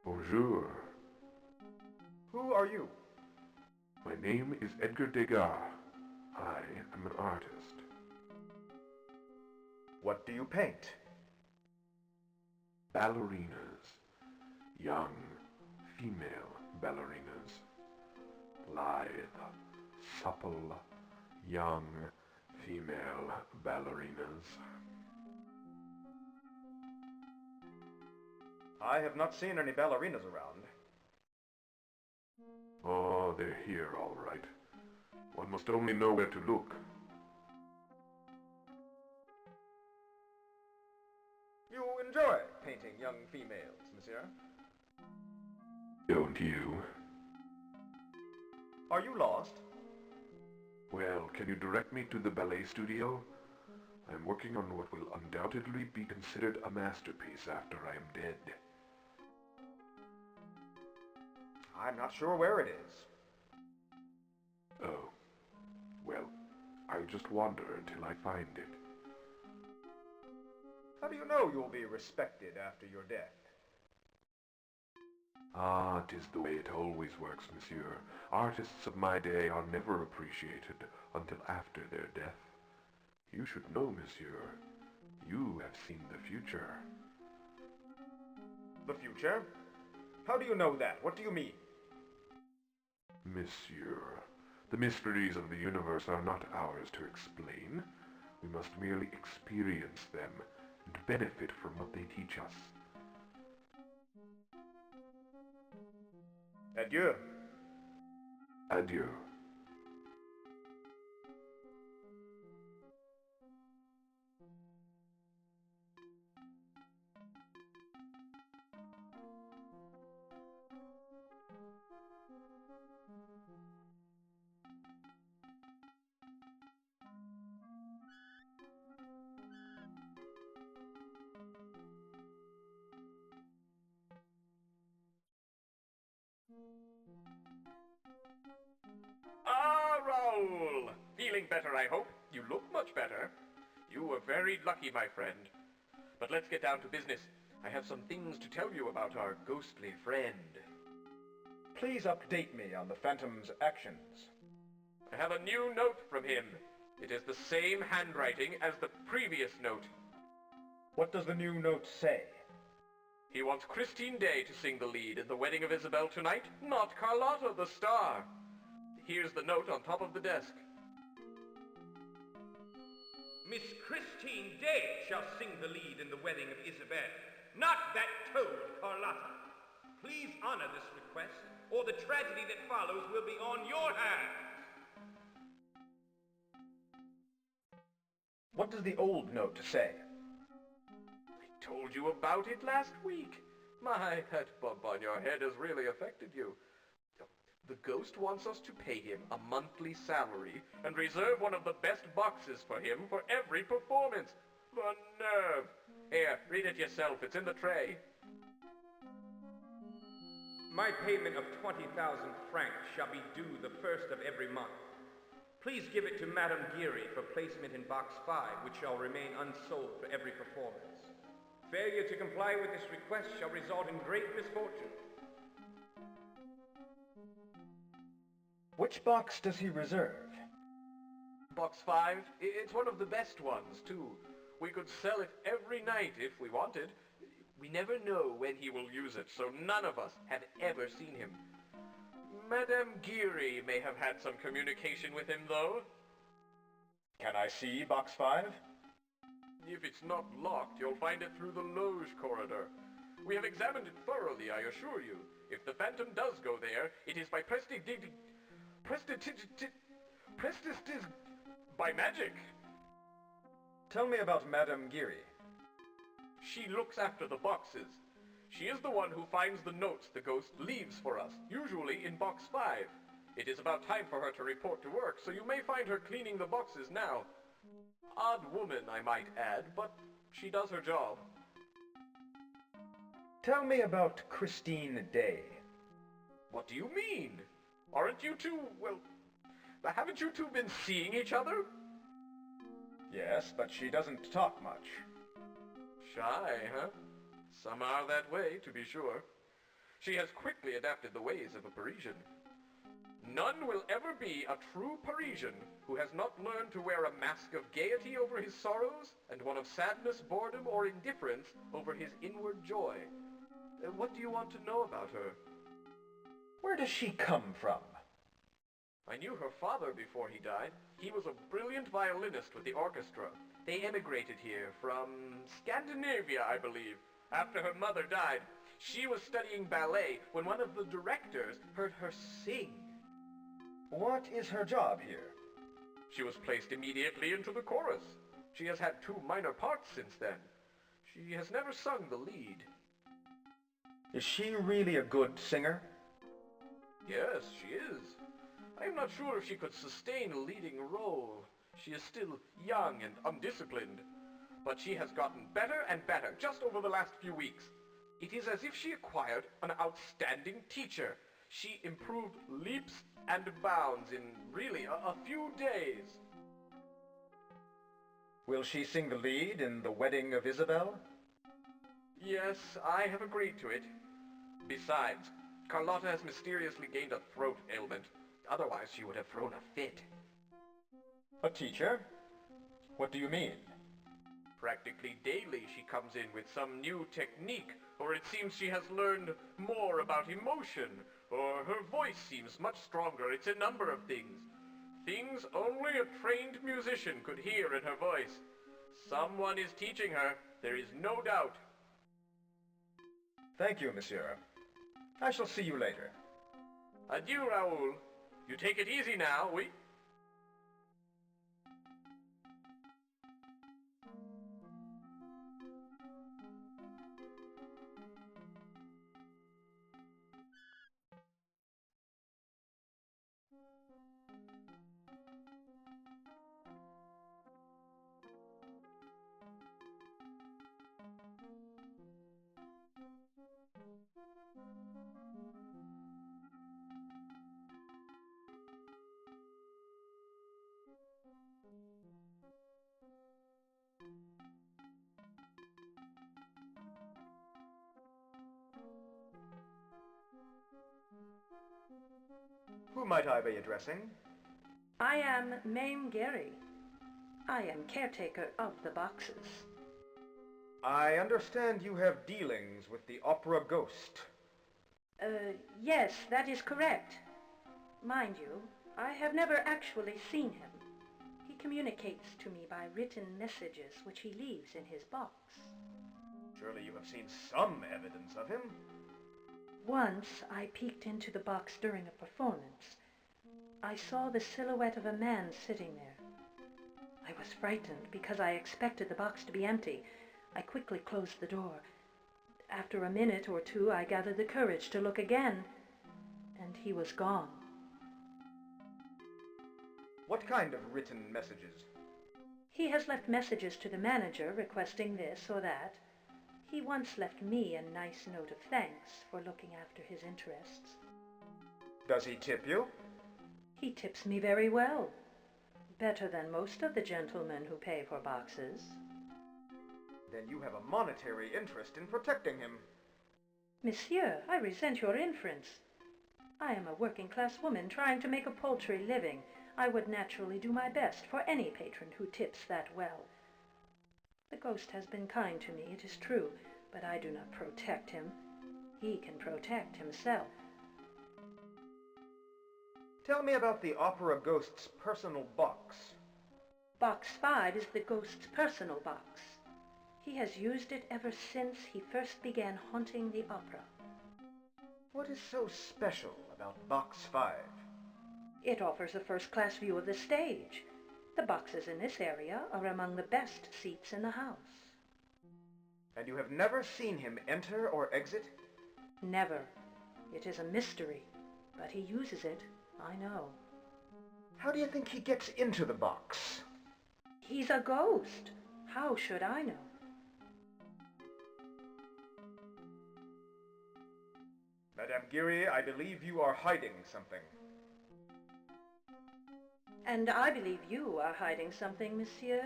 Bonjour. Who are you? My name is Edgar Degas. I am an artist. What do you paint? Ballerinas. Young, female ballerinas. Lithe, supple, young, female ballerinas. I have not seen any ballerinas around. Oh, they're here, all right. One must only know where to look. You enjoy painting young females, monsieur? Don't you? Are you lost? Well, can you direct me to the ballet studio? I'm working on what will undoubtedly be considered a masterpiece after I am dead. I'm not sure where it is. Oh. Well, I'll just wander until I find it. How do you know you'll be respected after your death? Ah, 'tis the way it always works, monsieur. Artists of my day are never appreciated until after their death. You should know, monsieur. You have seen the future. The future? How do you know that? What do you mean? Monsieur, the mysteries of the universe are not ours to explain. We must merely experience them and benefit from what they teach us. Adieu. Adieu. Ah, Raoul! Feeling better, I hope. You look much better. You were very lucky, my friend. But let's get down to business. I have some things to tell you about our ghostly friend. Please update me on the Phantom's actions. I have a new note from him. It is the same handwriting as the previous note. What does the new note say? He wants Christine Day to sing the lead in the wedding of Isabel tonight, not Carlotta the star. Here's the note on top of the desk. Miss Christine Day shall sing the lead in the wedding of Isabel, not that toad Carlotta. Please honor this request, or the tragedy that follows will be on your hands. What does the old note say? I told you about it last week. My, that bump on your head has really affected you. The ghost wants us to pay him a monthly salary and reserve one of the best boxes for him for every performance. The nerve! Here, read it yourself. It's in the tray. My payment of 20,000 francs shall be due the first of every month. Please give it to Madame Giry for placement in box 5, which shall remain unsold for every performance. Failure to comply with this request shall result in great misfortune. Which box does he reserve? Box 5? It's one of the best ones, too. We could sell it every night if we wanted. We never know when he will use it, so none of us have ever seen him. Madame Giry may have had some communication with him, though. Can I see box 5? If it's not locked, you'll find it through the loge corridor. We have examined it thoroughly, I assure you. If the Phantom does go there, it is by by magic. Tell me about Madame Giry. She looks after the boxes. She is the one who finds the notes the ghost leaves for us, usually in box 5. It is about time for her to report to work, so you may find her cleaning the boxes now. Odd woman, I might add, but she does her job. Tell me about Christine Day. What do you mean? Aren't you two, well, haven't you two been seeing each other? Yes, but she doesn't talk much. Shy, huh? Some are that way, to be sure. She has quickly adapted the ways of a Parisian. None will ever be a true Parisian who has not learned to wear a mask of gaiety over his sorrows and one of sadness, boredom, or indifference over his inward joy. What do you want to know about her? Where does she come from? I knew her father before he died. He was a brilliant violinist with the orchestra. They emigrated here from Scandinavia, I believe, after her mother died. She was studying ballet when one of the directors heard her sing. What is her job here? She was placed immediately into the chorus. She has had 2 minor parts since then. She has never sung the lead. Is she really a good singer? Yes, she is. I am not sure if she could sustain a leading role. She is still young and undisciplined. But she has gotten better and better just over the last few weeks. It is as if she acquired an outstanding teacher. She improved leaps and bounds in really a few days. Will she sing the lead in the wedding of Isabel? Yes, I have agreed to it. Besides, Carlotta has mysteriously gained a throat ailment. Otherwise, she would have thrown a fit. A teacher? What do you mean? Practically daily, she comes in with some new technique or it seems she has learned more about emotion, or her voice seems much stronger. It's a number of things. Things only a trained musician could hear in her voice. Someone is teaching her, there is no doubt. Thank you, monsieur. I shall see you later. Adieu, Raoul. You take it easy now, oui? Who might I be addressing? I am Mame Giry. I am caretaker of the boxes. I understand you have dealings with the opera ghost. Yes, that is correct. Mind you, I have never actually seen him. He communicates to me by written messages which he leaves in his box. Surely you have seen some evidence of him? Once I peeked into the box during a performance. I saw the silhouette of a man sitting there. I was frightened because I expected the box to be empty. I quickly closed the door. After a minute or two, I gathered the courage to look again, and he was gone. What kind of written messages? He has left messages to the manager requesting this or that. He once left me a nice note of thanks for looking after his interests. Does he tip you? He tips me very well. Better than most of the gentlemen who pay for boxes. Then you have a monetary interest in protecting him. Monsieur, I resent your inference. I am a working-class woman trying to make a paltry living. I would naturally do my best for any patron who tips that well. The ghost has been kind to me, it is true, but I do not protect him. He can protect himself. Tell me about the opera ghost's personal box. Box 5 is the ghost's personal box. He has used it ever since he first began haunting the opera. What is so special about Box 5? It offers a first-class view of the stage. The boxes in this area are among the best seats in the house. And you have never seen him enter or exit? Never. It is a mystery, but he uses it, I know. How do you think he gets into the box? He's a ghost. How should I know? Madame Giry, I believe you are hiding something. And I believe you are hiding something, monsieur.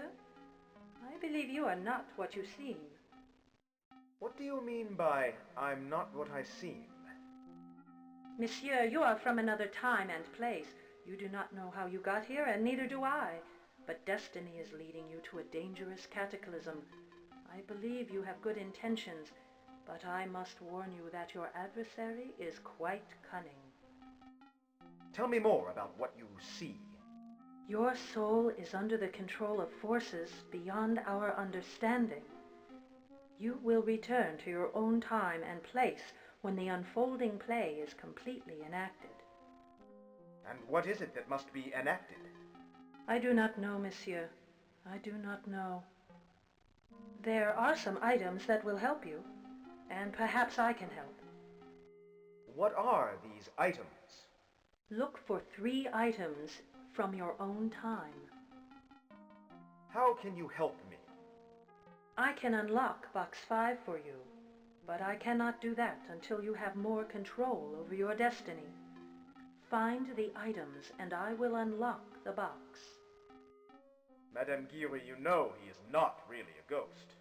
I believe you are not what you seem. What do you mean by, I'm not what I seem? Monsieur, you are from another time and place. You do not know how you got here, and neither do I. But destiny is leading you to a dangerous cataclysm. I believe you have good intentions, but I must warn you that your adversary is quite cunning. Tell me more about what you see. Your soul is under the control of forces beyond our understanding. You will return to your own time and place when the unfolding play is completely enacted. And what is it that must be enacted? I do not know, monsieur. I do not know. There are some items that will help you, and perhaps I can help. What are these items? Look for 3 items from your own time. How can you help me? I can unlock Box 5 for you, but I cannot do that until you have more control over your destiny. Find the items and I will unlock the box. Madame Giry, you know he is not really a ghost.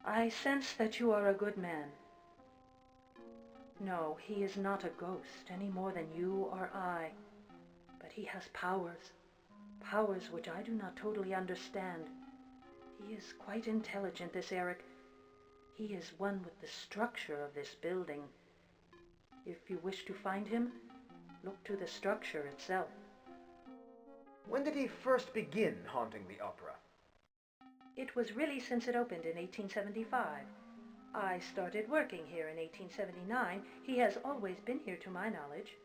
I sense that you are a good man. No, he is not a ghost any more than you or I. But he has powers. Powers which I do not totally understand. He is quite intelligent, this Eric. He is one with the structure of this building. If you wish to find him, look to the structure itself. When did he first begin haunting the opera? It was really since it opened in 1875. I started working here in 1879. He has always been here to my knowledge.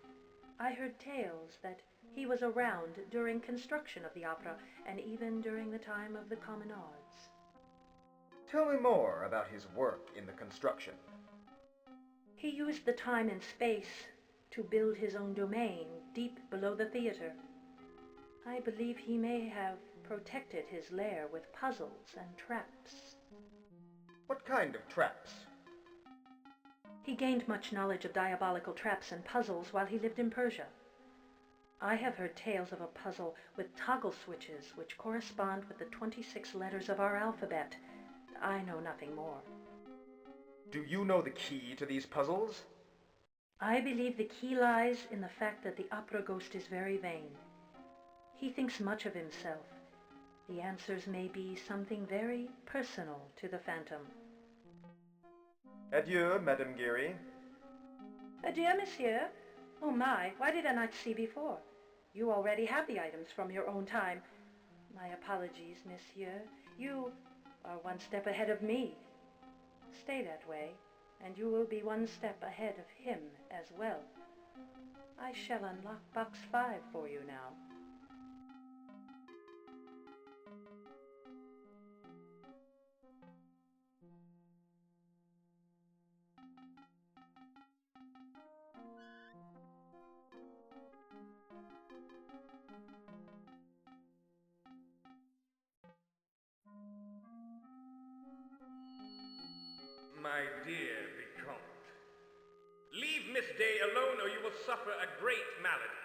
I heard tales that he was around during construction of the opera and even during the time of the communards. Tell me more about his work in the construction. He used the time and space to build his own domain deep below the theater. I believe he may have protected his lair with puzzles and traps. What kind of traps? He gained much knowledge of diabolical traps and puzzles while he lived in Persia. I have heard tales of a puzzle with toggle switches which correspond with the 26 letters of our alphabet. I know nothing more. Do you know the key to these puzzles? I believe the key lies in the fact that the opera ghost is very vain. He thinks much of himself. The answers may be something very personal to the phantom. Adieu, Madame Giry. Adieu, monsieur. Oh my, why did I not see before? You already have the items from your own time. My apologies, monsieur. You are one step ahead of me. Stay that way, and you will be one step ahead of him as well. I shall unlock box 5 for you now. My dear Vicomte, leave Miss Day alone or you will suffer a great malady.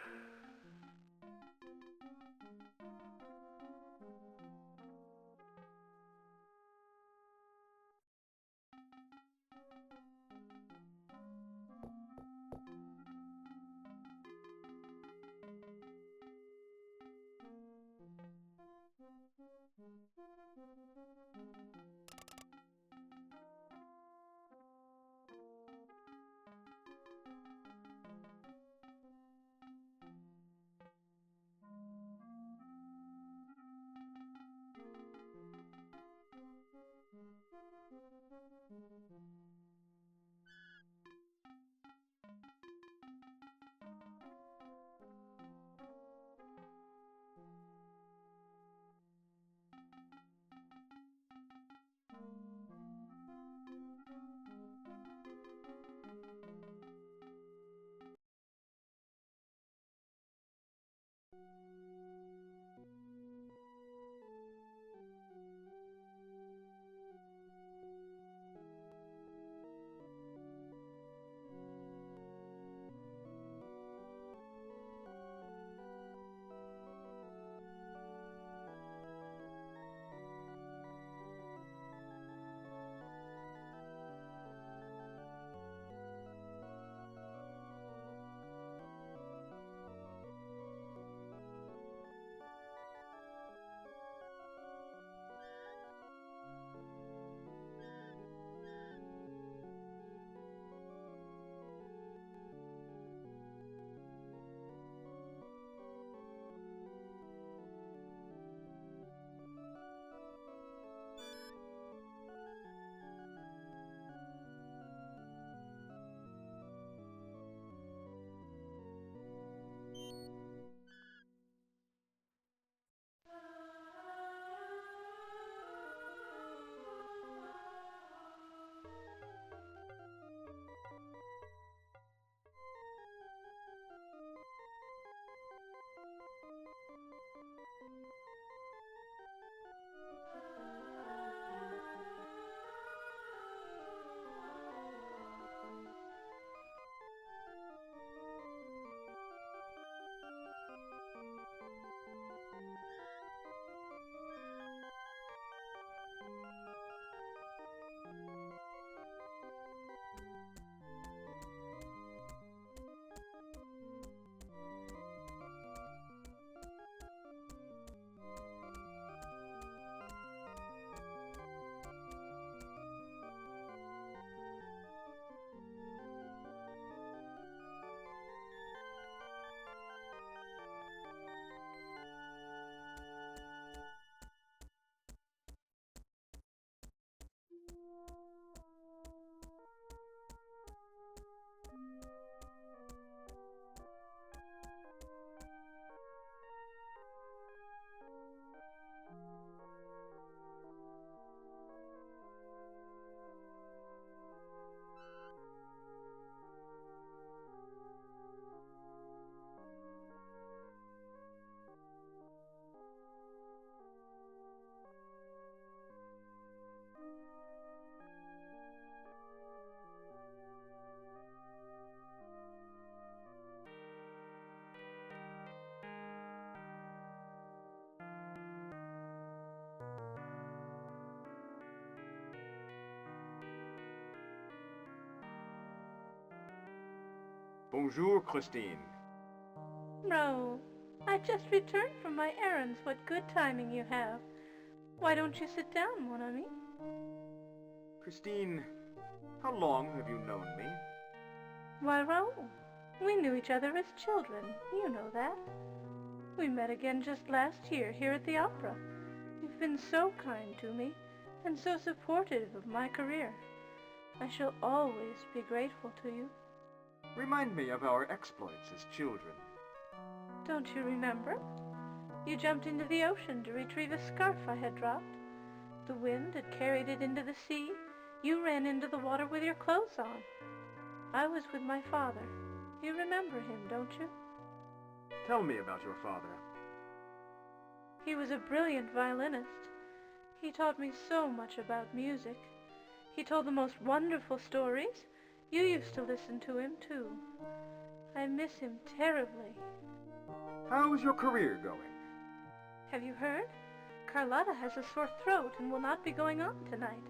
Bonjour, Christine. Raoul, I just returned from my errands. What good timing you have. Why don't you sit down, mon ami? Christine, how long have you known me? Why, Raoul, we knew each other as children. You know that. We met again just last year here at the opera. You've been so kind to me and so supportive of my career. I shall always be grateful to you. Remind me of our exploits as children. Don't you remember? You jumped into the ocean to retrieve a scarf I had dropped. The wind had carried it into the sea. You ran into the water with your clothes on. I was with my father. You remember him, don't you? Tell me about your father. He was a brilliant violinist. He taught me so much about music. He told the most wonderful stories. You used to listen to him, too. I miss him terribly. How's your career going? Have you heard? Carlotta has a sore throat and will not be going on tonight.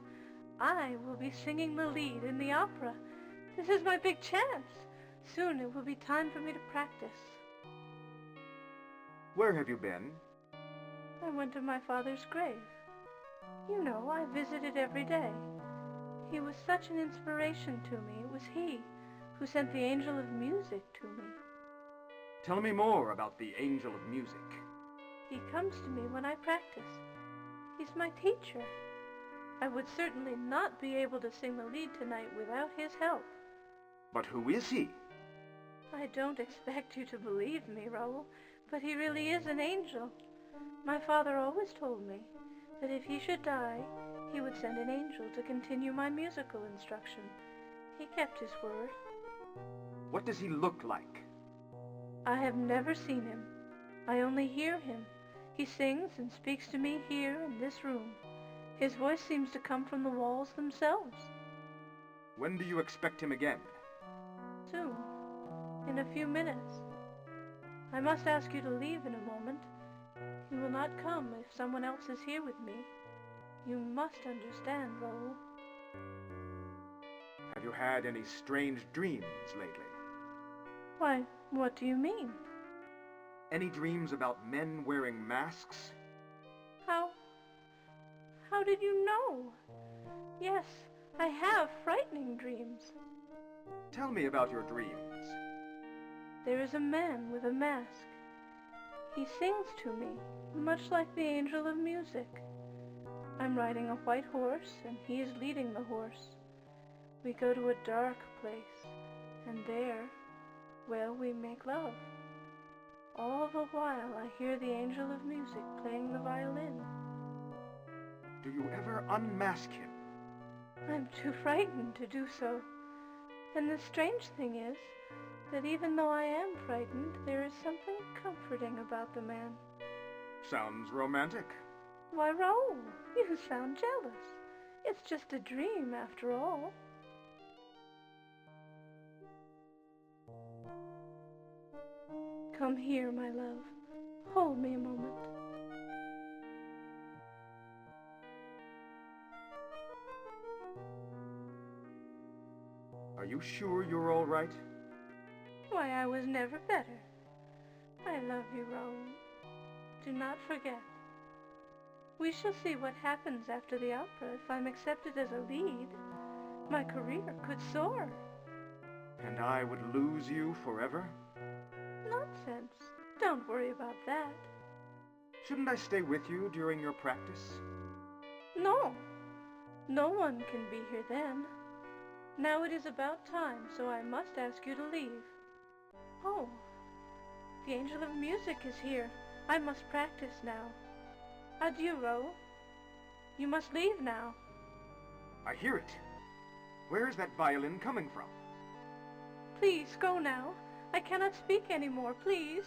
I will be singing the lead in the opera. This is my big chance. Soon it will be time for me to practice. Where have you been? I went to my father's grave. You know, I visit it every day. He was such an inspiration to me. It was he who sent the angel of music to me. Tell me more about the angel of music. He comes to me when I practice. He's my teacher. I would certainly not be able to sing the lead tonight without his help. But who is he? I don't expect you to believe me, Raoul, but he really is an angel. My father always told me that if he should die, he would send an angel to continue my musical instruction. He kept his word. What does he look like? I have never seen him. I only hear him. He sings and speaks to me here in this room. His voice seems to come from the walls themselves. When do you expect him again? Soon. In a few minutes. I must ask you to leave in a moment. He will not come if someone else is here with me. You must understand, Raoul. Have you had any strange dreams lately? Why, what do you mean? Any dreams about men wearing masks? How did you know? Yes, I have frightening dreams. Tell me about your dreams. There is a man with a mask. He sings to me, much like the angel of music. I'm riding a white horse, and he is leading the horse. We go to a dark place, and there, well, we make love. All the while I hear the angel of music playing the violin. Do you ever unmask him? I'm too frightened to do so. And the strange thing is that even though I am frightened, there is something comforting about the man. Sounds romantic. Why, Raoul, you sound jealous. It's just a dream, after all. Come here, my love. Hold me a moment. Are you sure you're all right? Why, I was never better. I love you, Raoul. Do not forget. We shall see what happens after the opera if I'm accepted as a lead. My career could soar. And I would lose you forever? Nonsense. Don't worry about that. Shouldn't I stay with you during your practice? No. No one can be here then. Now it is about time, so I must ask you to leave. Oh, the angel of music is here. I must practice now. Adieu, Raoul. You must leave now. I hear it. Where is that violin coming from? Please, go now. I cannot speak anymore, please.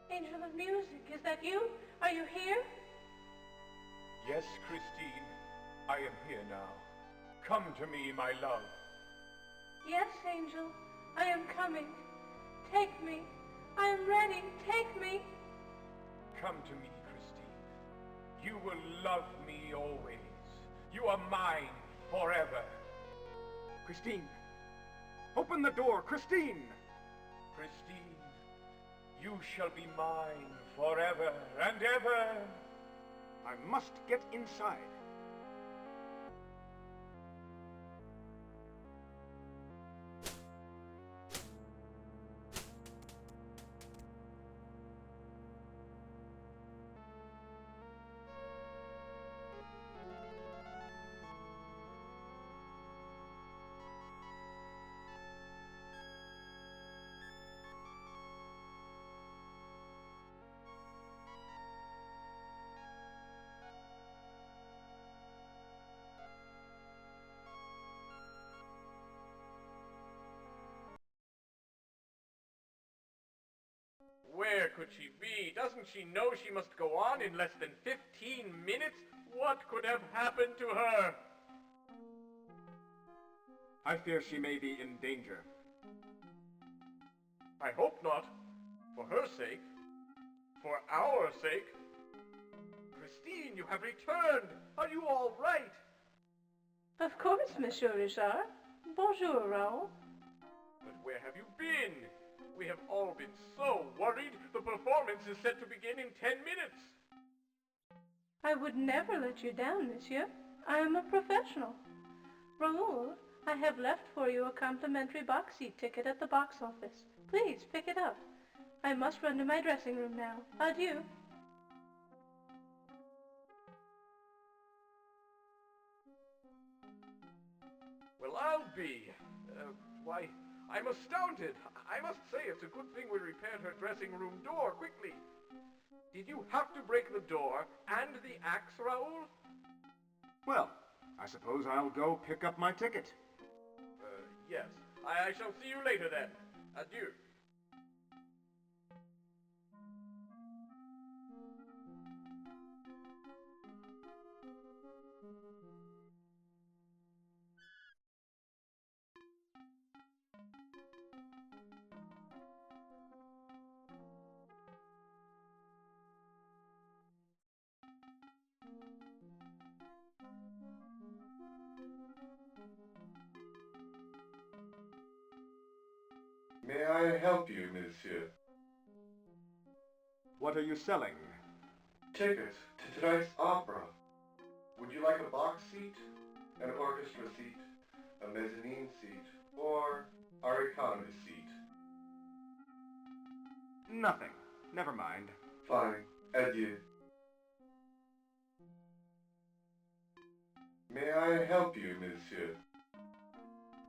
Angel of music, is that you? Are you here? Yes, Christine, I am here now. Come to me, my love. Yes, Angel, I am coming. Take me. I am ready. Take me. Come to me, Christine. You will love me always. You are mine forever. Christine! Open the door, Christine! Christine, you shall be mine forever and ever. I must get inside. Where could she be? Doesn't she know she must go on in less than 15 minutes? What could have happened to her? I fear she may be in danger. I hope not. For her sake. For our sake. Christine, you have returned. Are you all right? Of course, Monsieur Richard. Bonjour, Raoul. But where have you been? We have all been so worried. The performance is set to begin in 10 minutes. I would never let you down, monsieur. I am a professional. Raoul, I have left for you a complimentary box seat ticket at the box office. Please, pick it up. I must run to my dressing room now. Adieu. Well, I'll be. Why, I'm astounded. I must say it's a good thing we repaired her dressing room door quickly. Did you have to break the door and the axe, Raoul? Well, I suppose I'll go pick up my ticket. Yes. I shall see you later then. Adieu. May I help you, monsieur? What are you selling? Tickets to tonight's opera. Would you like a box seat, an orchestra seat, a mezzanine seat, or our economy seat? Nothing. Never mind. Fine. Adieu. May I help you, monsieur?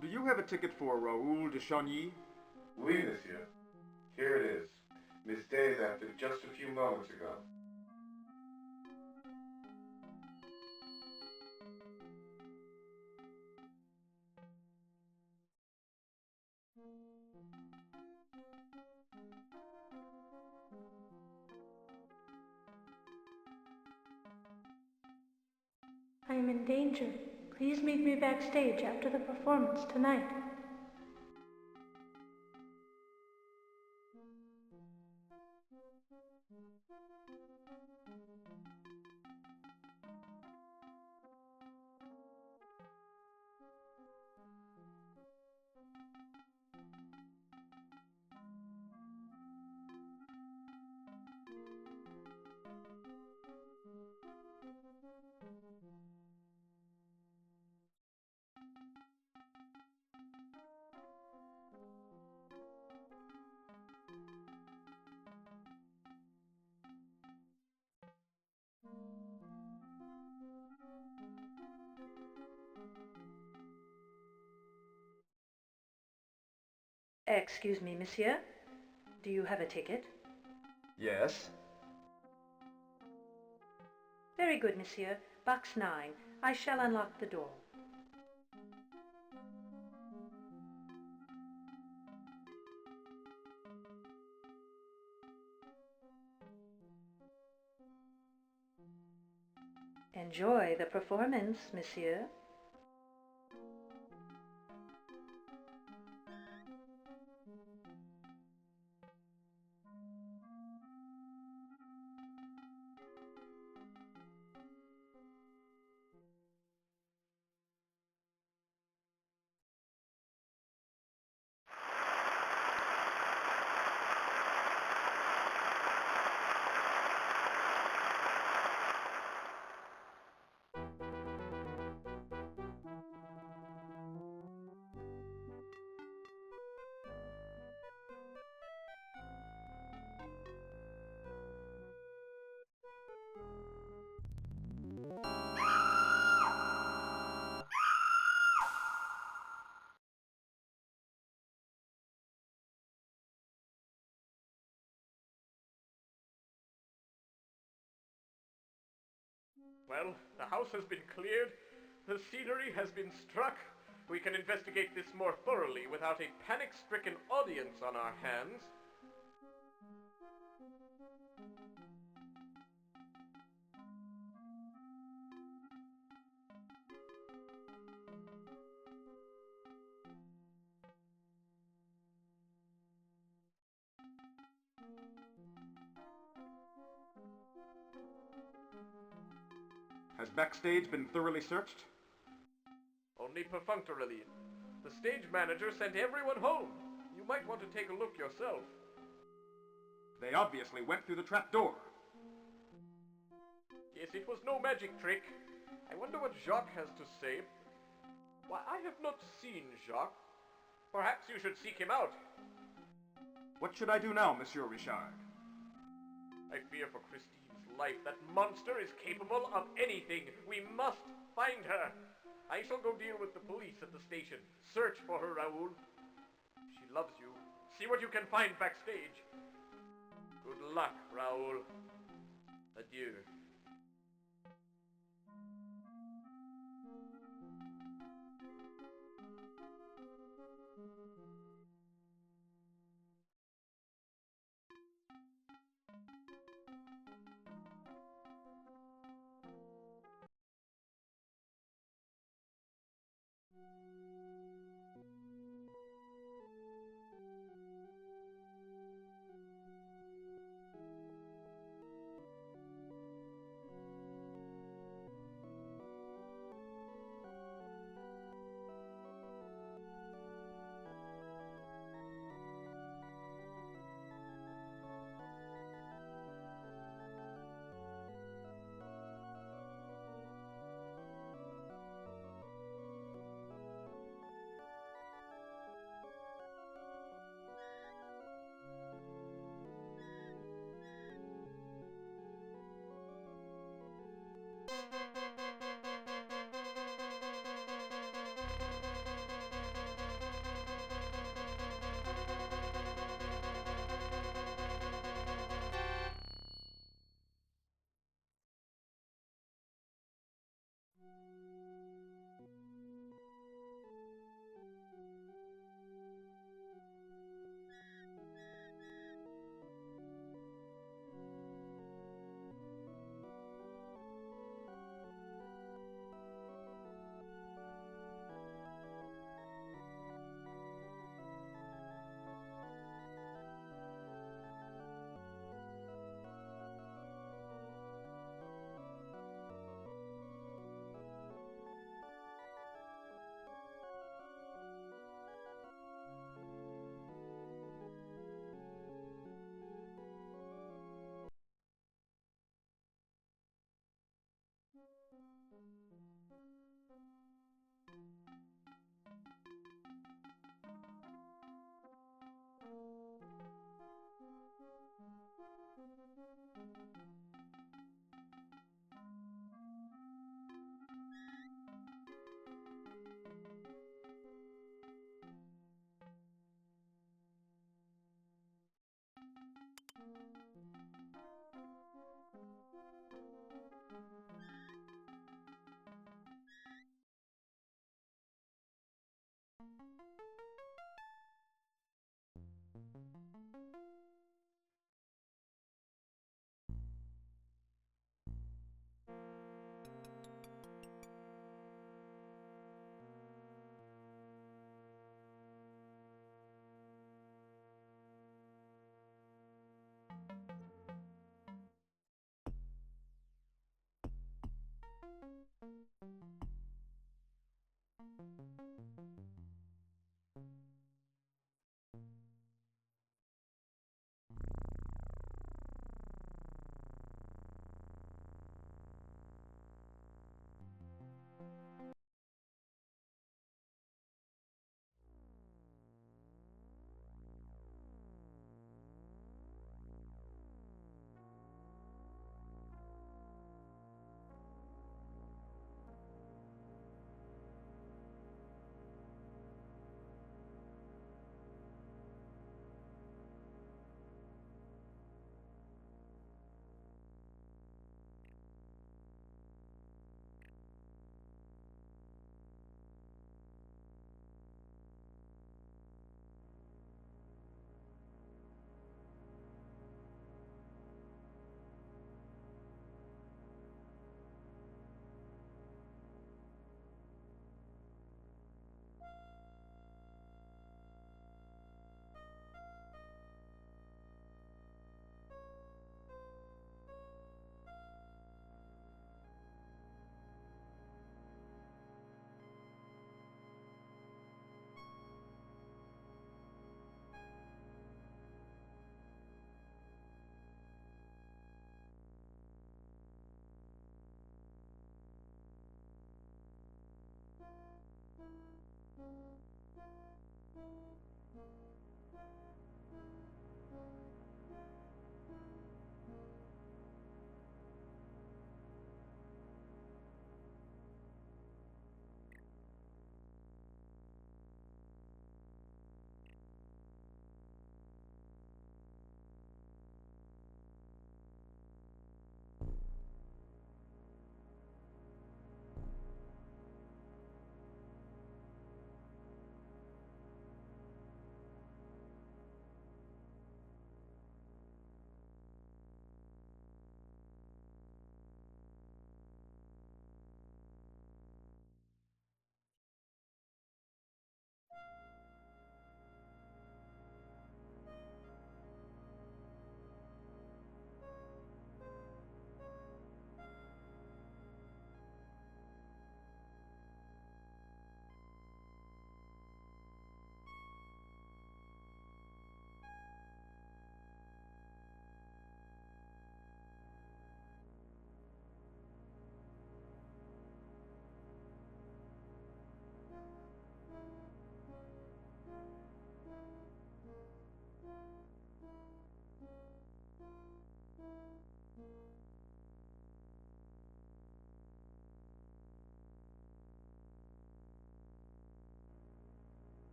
Do you have a ticket for Raoul de Chagny? Oui, monsieur. Here it is. Miss Day left it just a few moments ago. I am in danger. Please meet me backstage after the performance tonight. Excuse me, monsieur. Do you have a ticket? Yes. Very good, monsieur. Box 9. I shall unlock the door. Enjoy the performance, monsieur. Well, the house has been cleared, the scenery has been struck. We can investigate this more thoroughly without a panic-stricken audience on our hands. Has backstage been thoroughly searched? Only perfunctorily. The stage manager sent everyone home. You might want to take a look yourself. They obviously went through the trap door. Yes, it was no magic trick. I wonder what Jacques has to say. Why, I have not seen Jacques. Perhaps you should seek him out. What should I do now, Monsieur Richard? I fear for Christine's life. That monster is capable of anything. We must find her. I shall go deal with the police at the station. Search for her, Raoul. She loves you. See what you can find backstage. Good luck, Raoul. Adieu.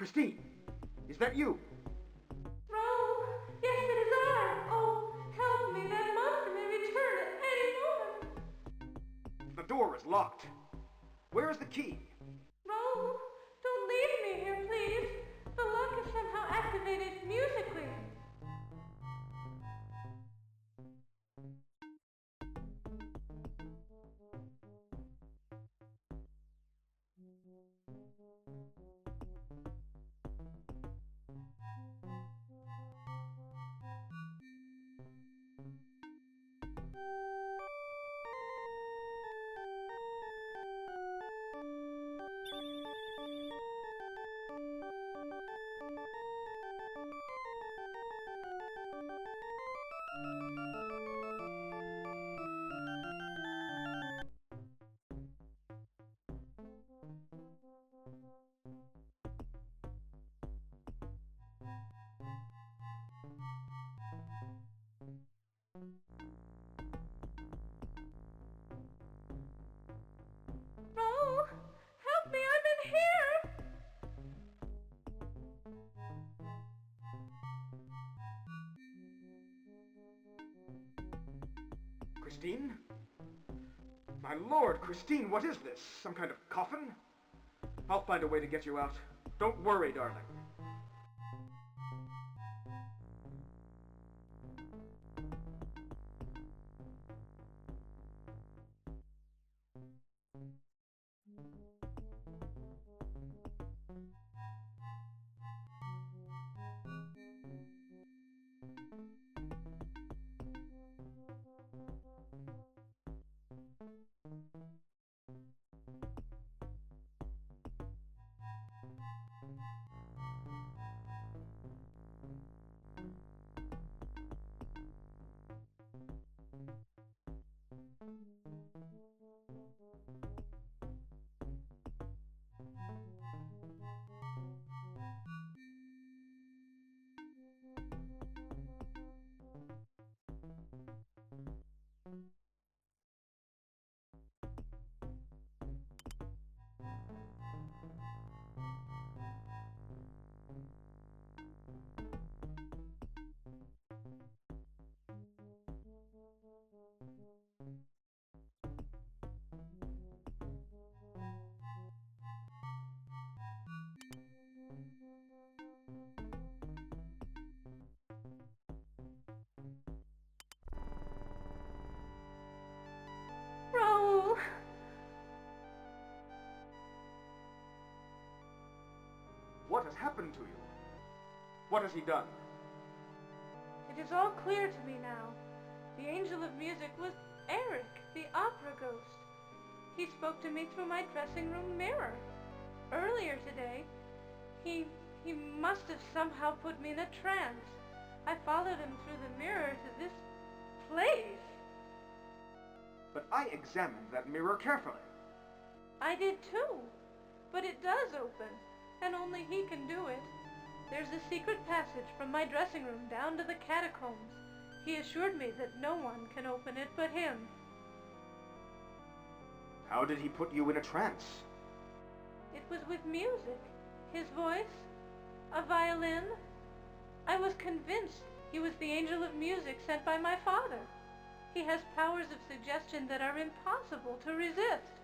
Christine, is that you? Raoul, yes, it is I. Oh, help me. That monster may return at any moment. The door is locked. Where is the key? Raoul, don't leave me here, please. The lock is somehow activated musically. Raoul, help me, I'm in here! Christine? My lord, Christine, what is this? Some kind of coffin? I'll find a way to get you out. Don't worry, darling. Raoul! What has happened to you? What has he done? It is all clear to me now. The angel of music was Eric, the opera ghost. He spoke to me through my dressing room mirror. Earlier today, he must have somehow put me in a trance. I followed him through the mirror to this place. But I examined that mirror carefully. I did too. But it does open, and only he can do it. There's a secret passage from my dressing room down to the catacombs. He assured me that no one can open it but him. How did he put you in a trance? It was with music. His voice, a violin. I was convinced he was the angel of music sent by my father. He has powers of suggestion that are impossible to resist.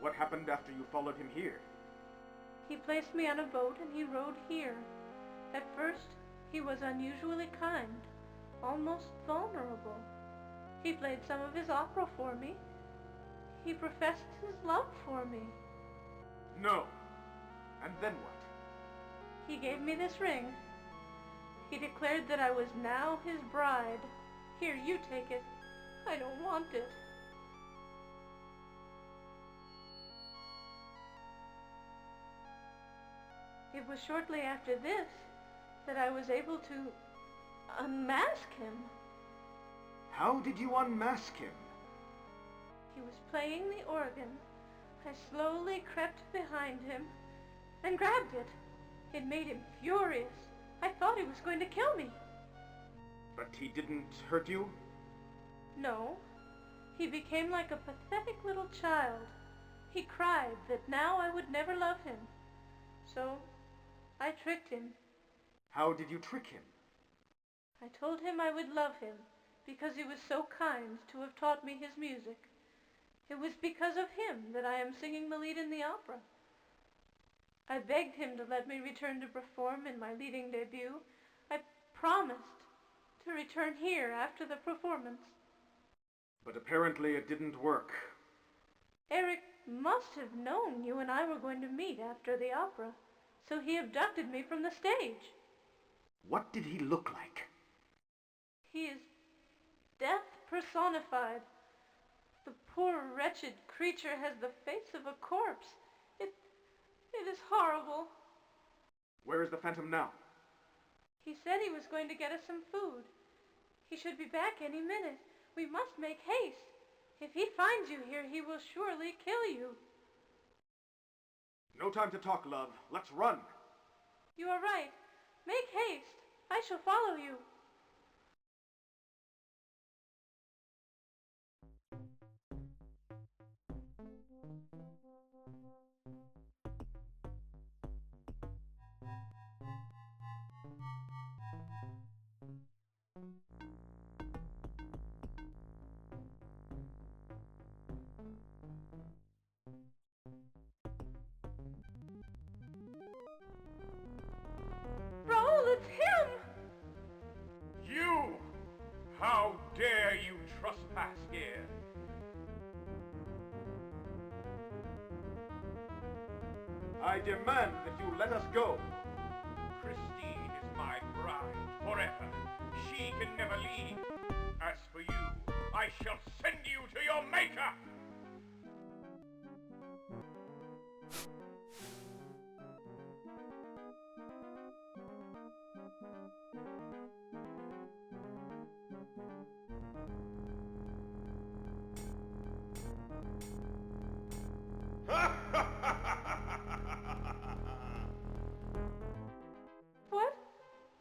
What happened after you followed him here? He placed me on a boat and he rowed here. At first, he was unusually kind, almost vulnerable. He played some of his opera for me. He professed his love for me. No. And then what? He gave me this ring. He declared that I was now his bride. Here, you take it. I don't want it. It was shortly after this that I was able to unmask him. How did you unmask him? He was playing the organ. I slowly crept behind him and grabbed it. It made him furious. I thought he was going to kill me. But he didn't hurt you? No. He became like a pathetic little child. He cried that now I would never love him. So, I tricked him. How did you trick him? I told him I would love him, because he was so kind to have taught me his music. It was because of him that I am singing the lead in the opera. I begged him to let me return to perform in my leading debut. I promised to return here after the performance. But apparently it didn't work. Eric must have known you and I were going to meet after the opera, so he abducted me from the stage. What did he look like? He is death personified. The poor wretched creature has the face of a corpse. It is horrible. Where is the Phantom now? He said he was going to get us some food. He should be back any minute. We must make haste. If he finds you here, he will surely kill you. No time to talk, love. Let's run. You are right. Make haste. I shall follow you. Raoul, it's him! You! How dare you trespass here? I demand that you let us go. Christine is my bride forever. She can never leave. As for you, I shall send you to your maker!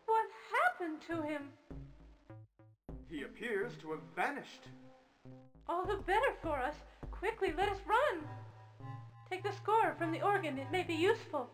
What happened to him? He appears to have vanished. All the better for us. Quickly, let us run. Take the score from the organ. It may be useful.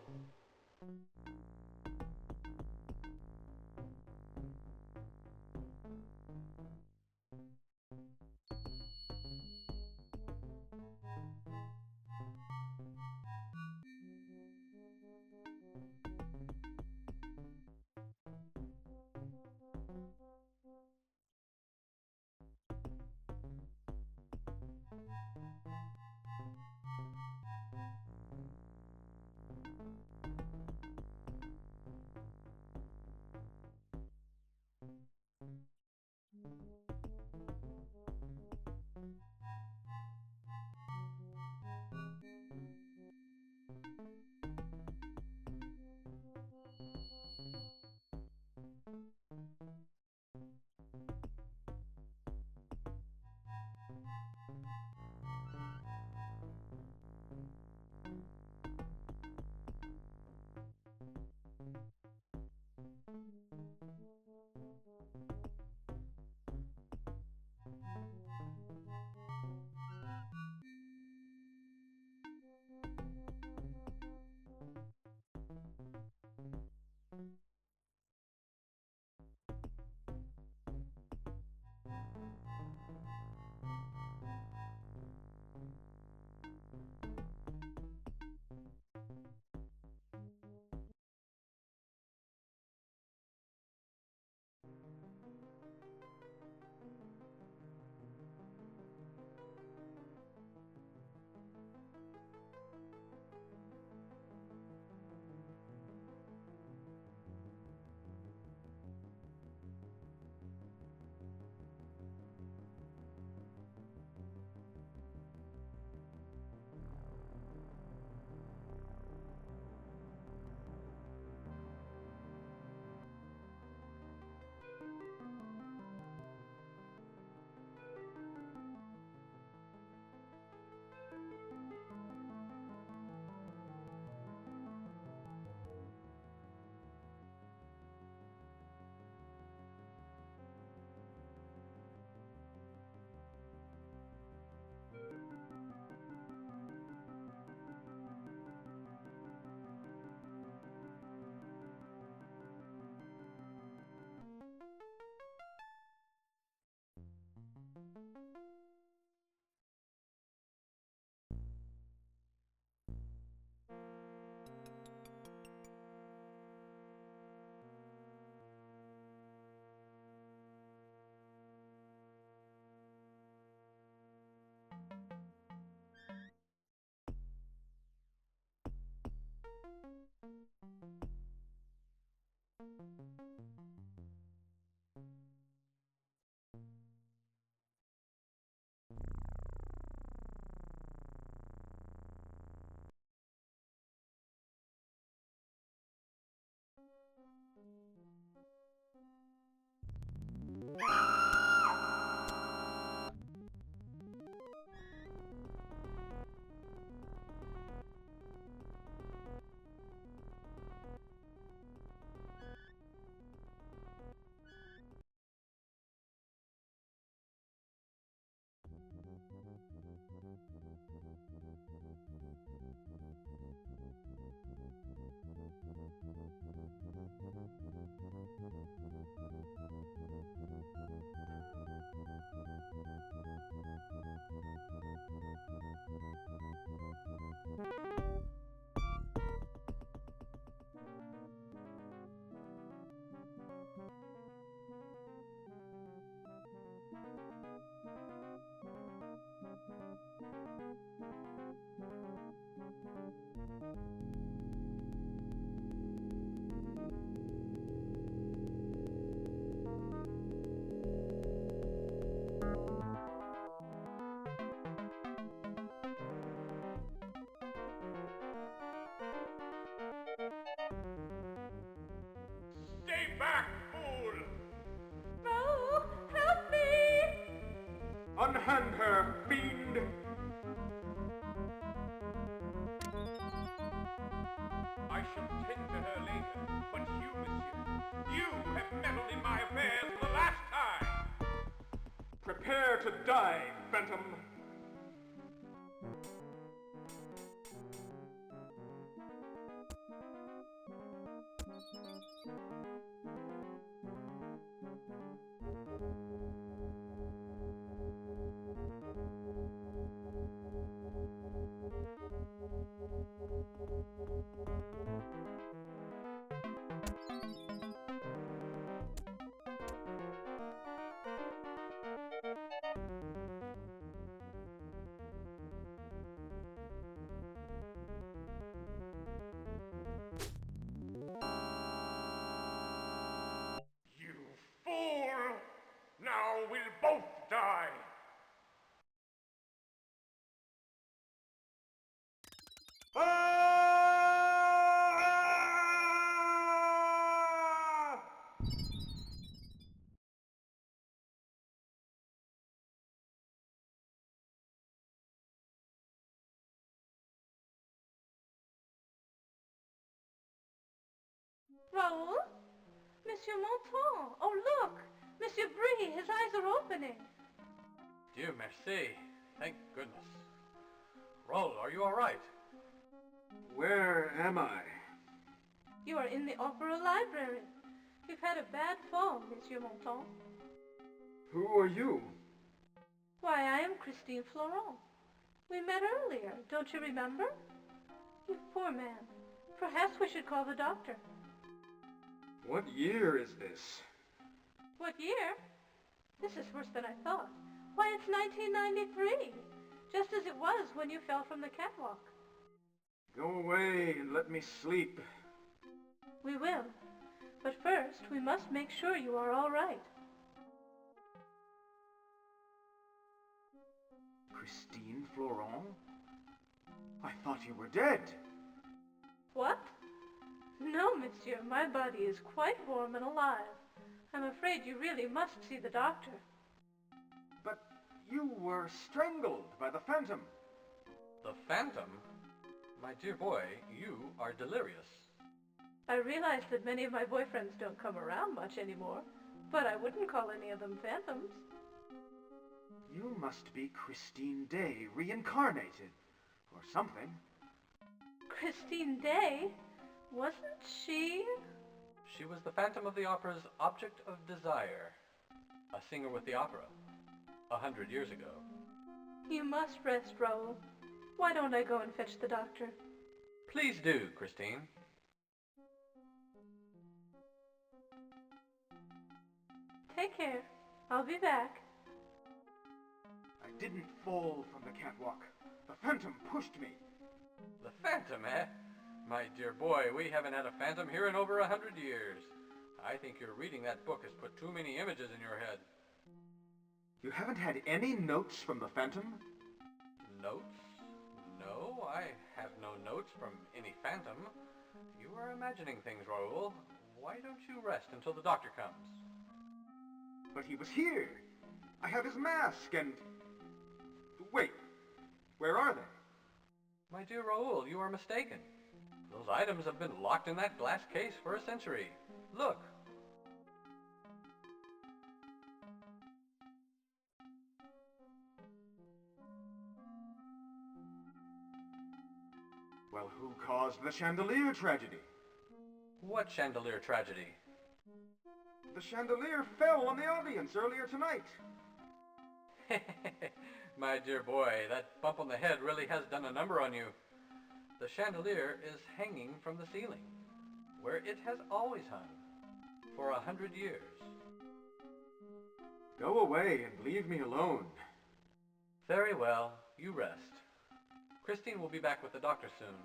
back, fool! Raoul, help me! Unhand her, fiend! I shall tend to her later, but you, monsieur, you have meddled in my affairs for the last time! Prepare to die, phantom! You fool! Now we'll both die! Ah! Raoul? Monsieur Monton! Oh, look! Monsieur Brie, his eyes are opening. Dieu merci. Thank goodness. Raoul, are you all right? Where am I? You are in the opera library. You've had a bad fall, Monsieur Monton. Who are you? Why, I am Christine Florent. We met earlier, don't you remember? You poor man. Perhaps we should call the doctor. What year is this? What year? This is worse than I thought. Why, it's 1993. Just as it was when you fell from the catwalk. Go away and let me sleep. We will. But first, we must make sure you are all right. Christine Florent? I thought you were dead. What? No, monsieur, my body is quite warm and alive. I'm afraid you really must see the doctor. But you were strangled by the phantom. The Phantom? My dear boy, you are delirious. I realize that many of my boyfriends don't come around much anymore, but I wouldn't call any of them phantoms. You must be Christine Day reincarnated, or something. Christine Day? Wasn't she? She was the Phantom of the Opera's object of desire. A singer with the opera. 100 years ago. You must rest, Raoul. Why don't I go and fetch the doctor? Please do, Christine. Take care. I'll be back. I didn't fall from the catwalk. The phantom pushed me. The Phantom, eh? My dear boy, we haven't had a phantom here in over 100 years. I think your reading that book has put too many images in your head. You haven't had any notes from the phantom? Notes? No, I have no notes from any phantom. You are imagining things, Raoul. Why don't you rest until the doctor comes? But he was here. I have his mask and... Wait, where are they? My dear Raoul, you are mistaken. Those items have been locked in that glass case for a century. Look. Well, who caused the chandelier tragedy? What chandelier tragedy? The chandelier fell on the audience earlier tonight. My dear boy, that bump on the head really has done a number on you. The chandelier is hanging from the ceiling, where it has always hung, for 100 years. Go away and leave me alone. Very well, you rest. Christine will be back with the doctor soon.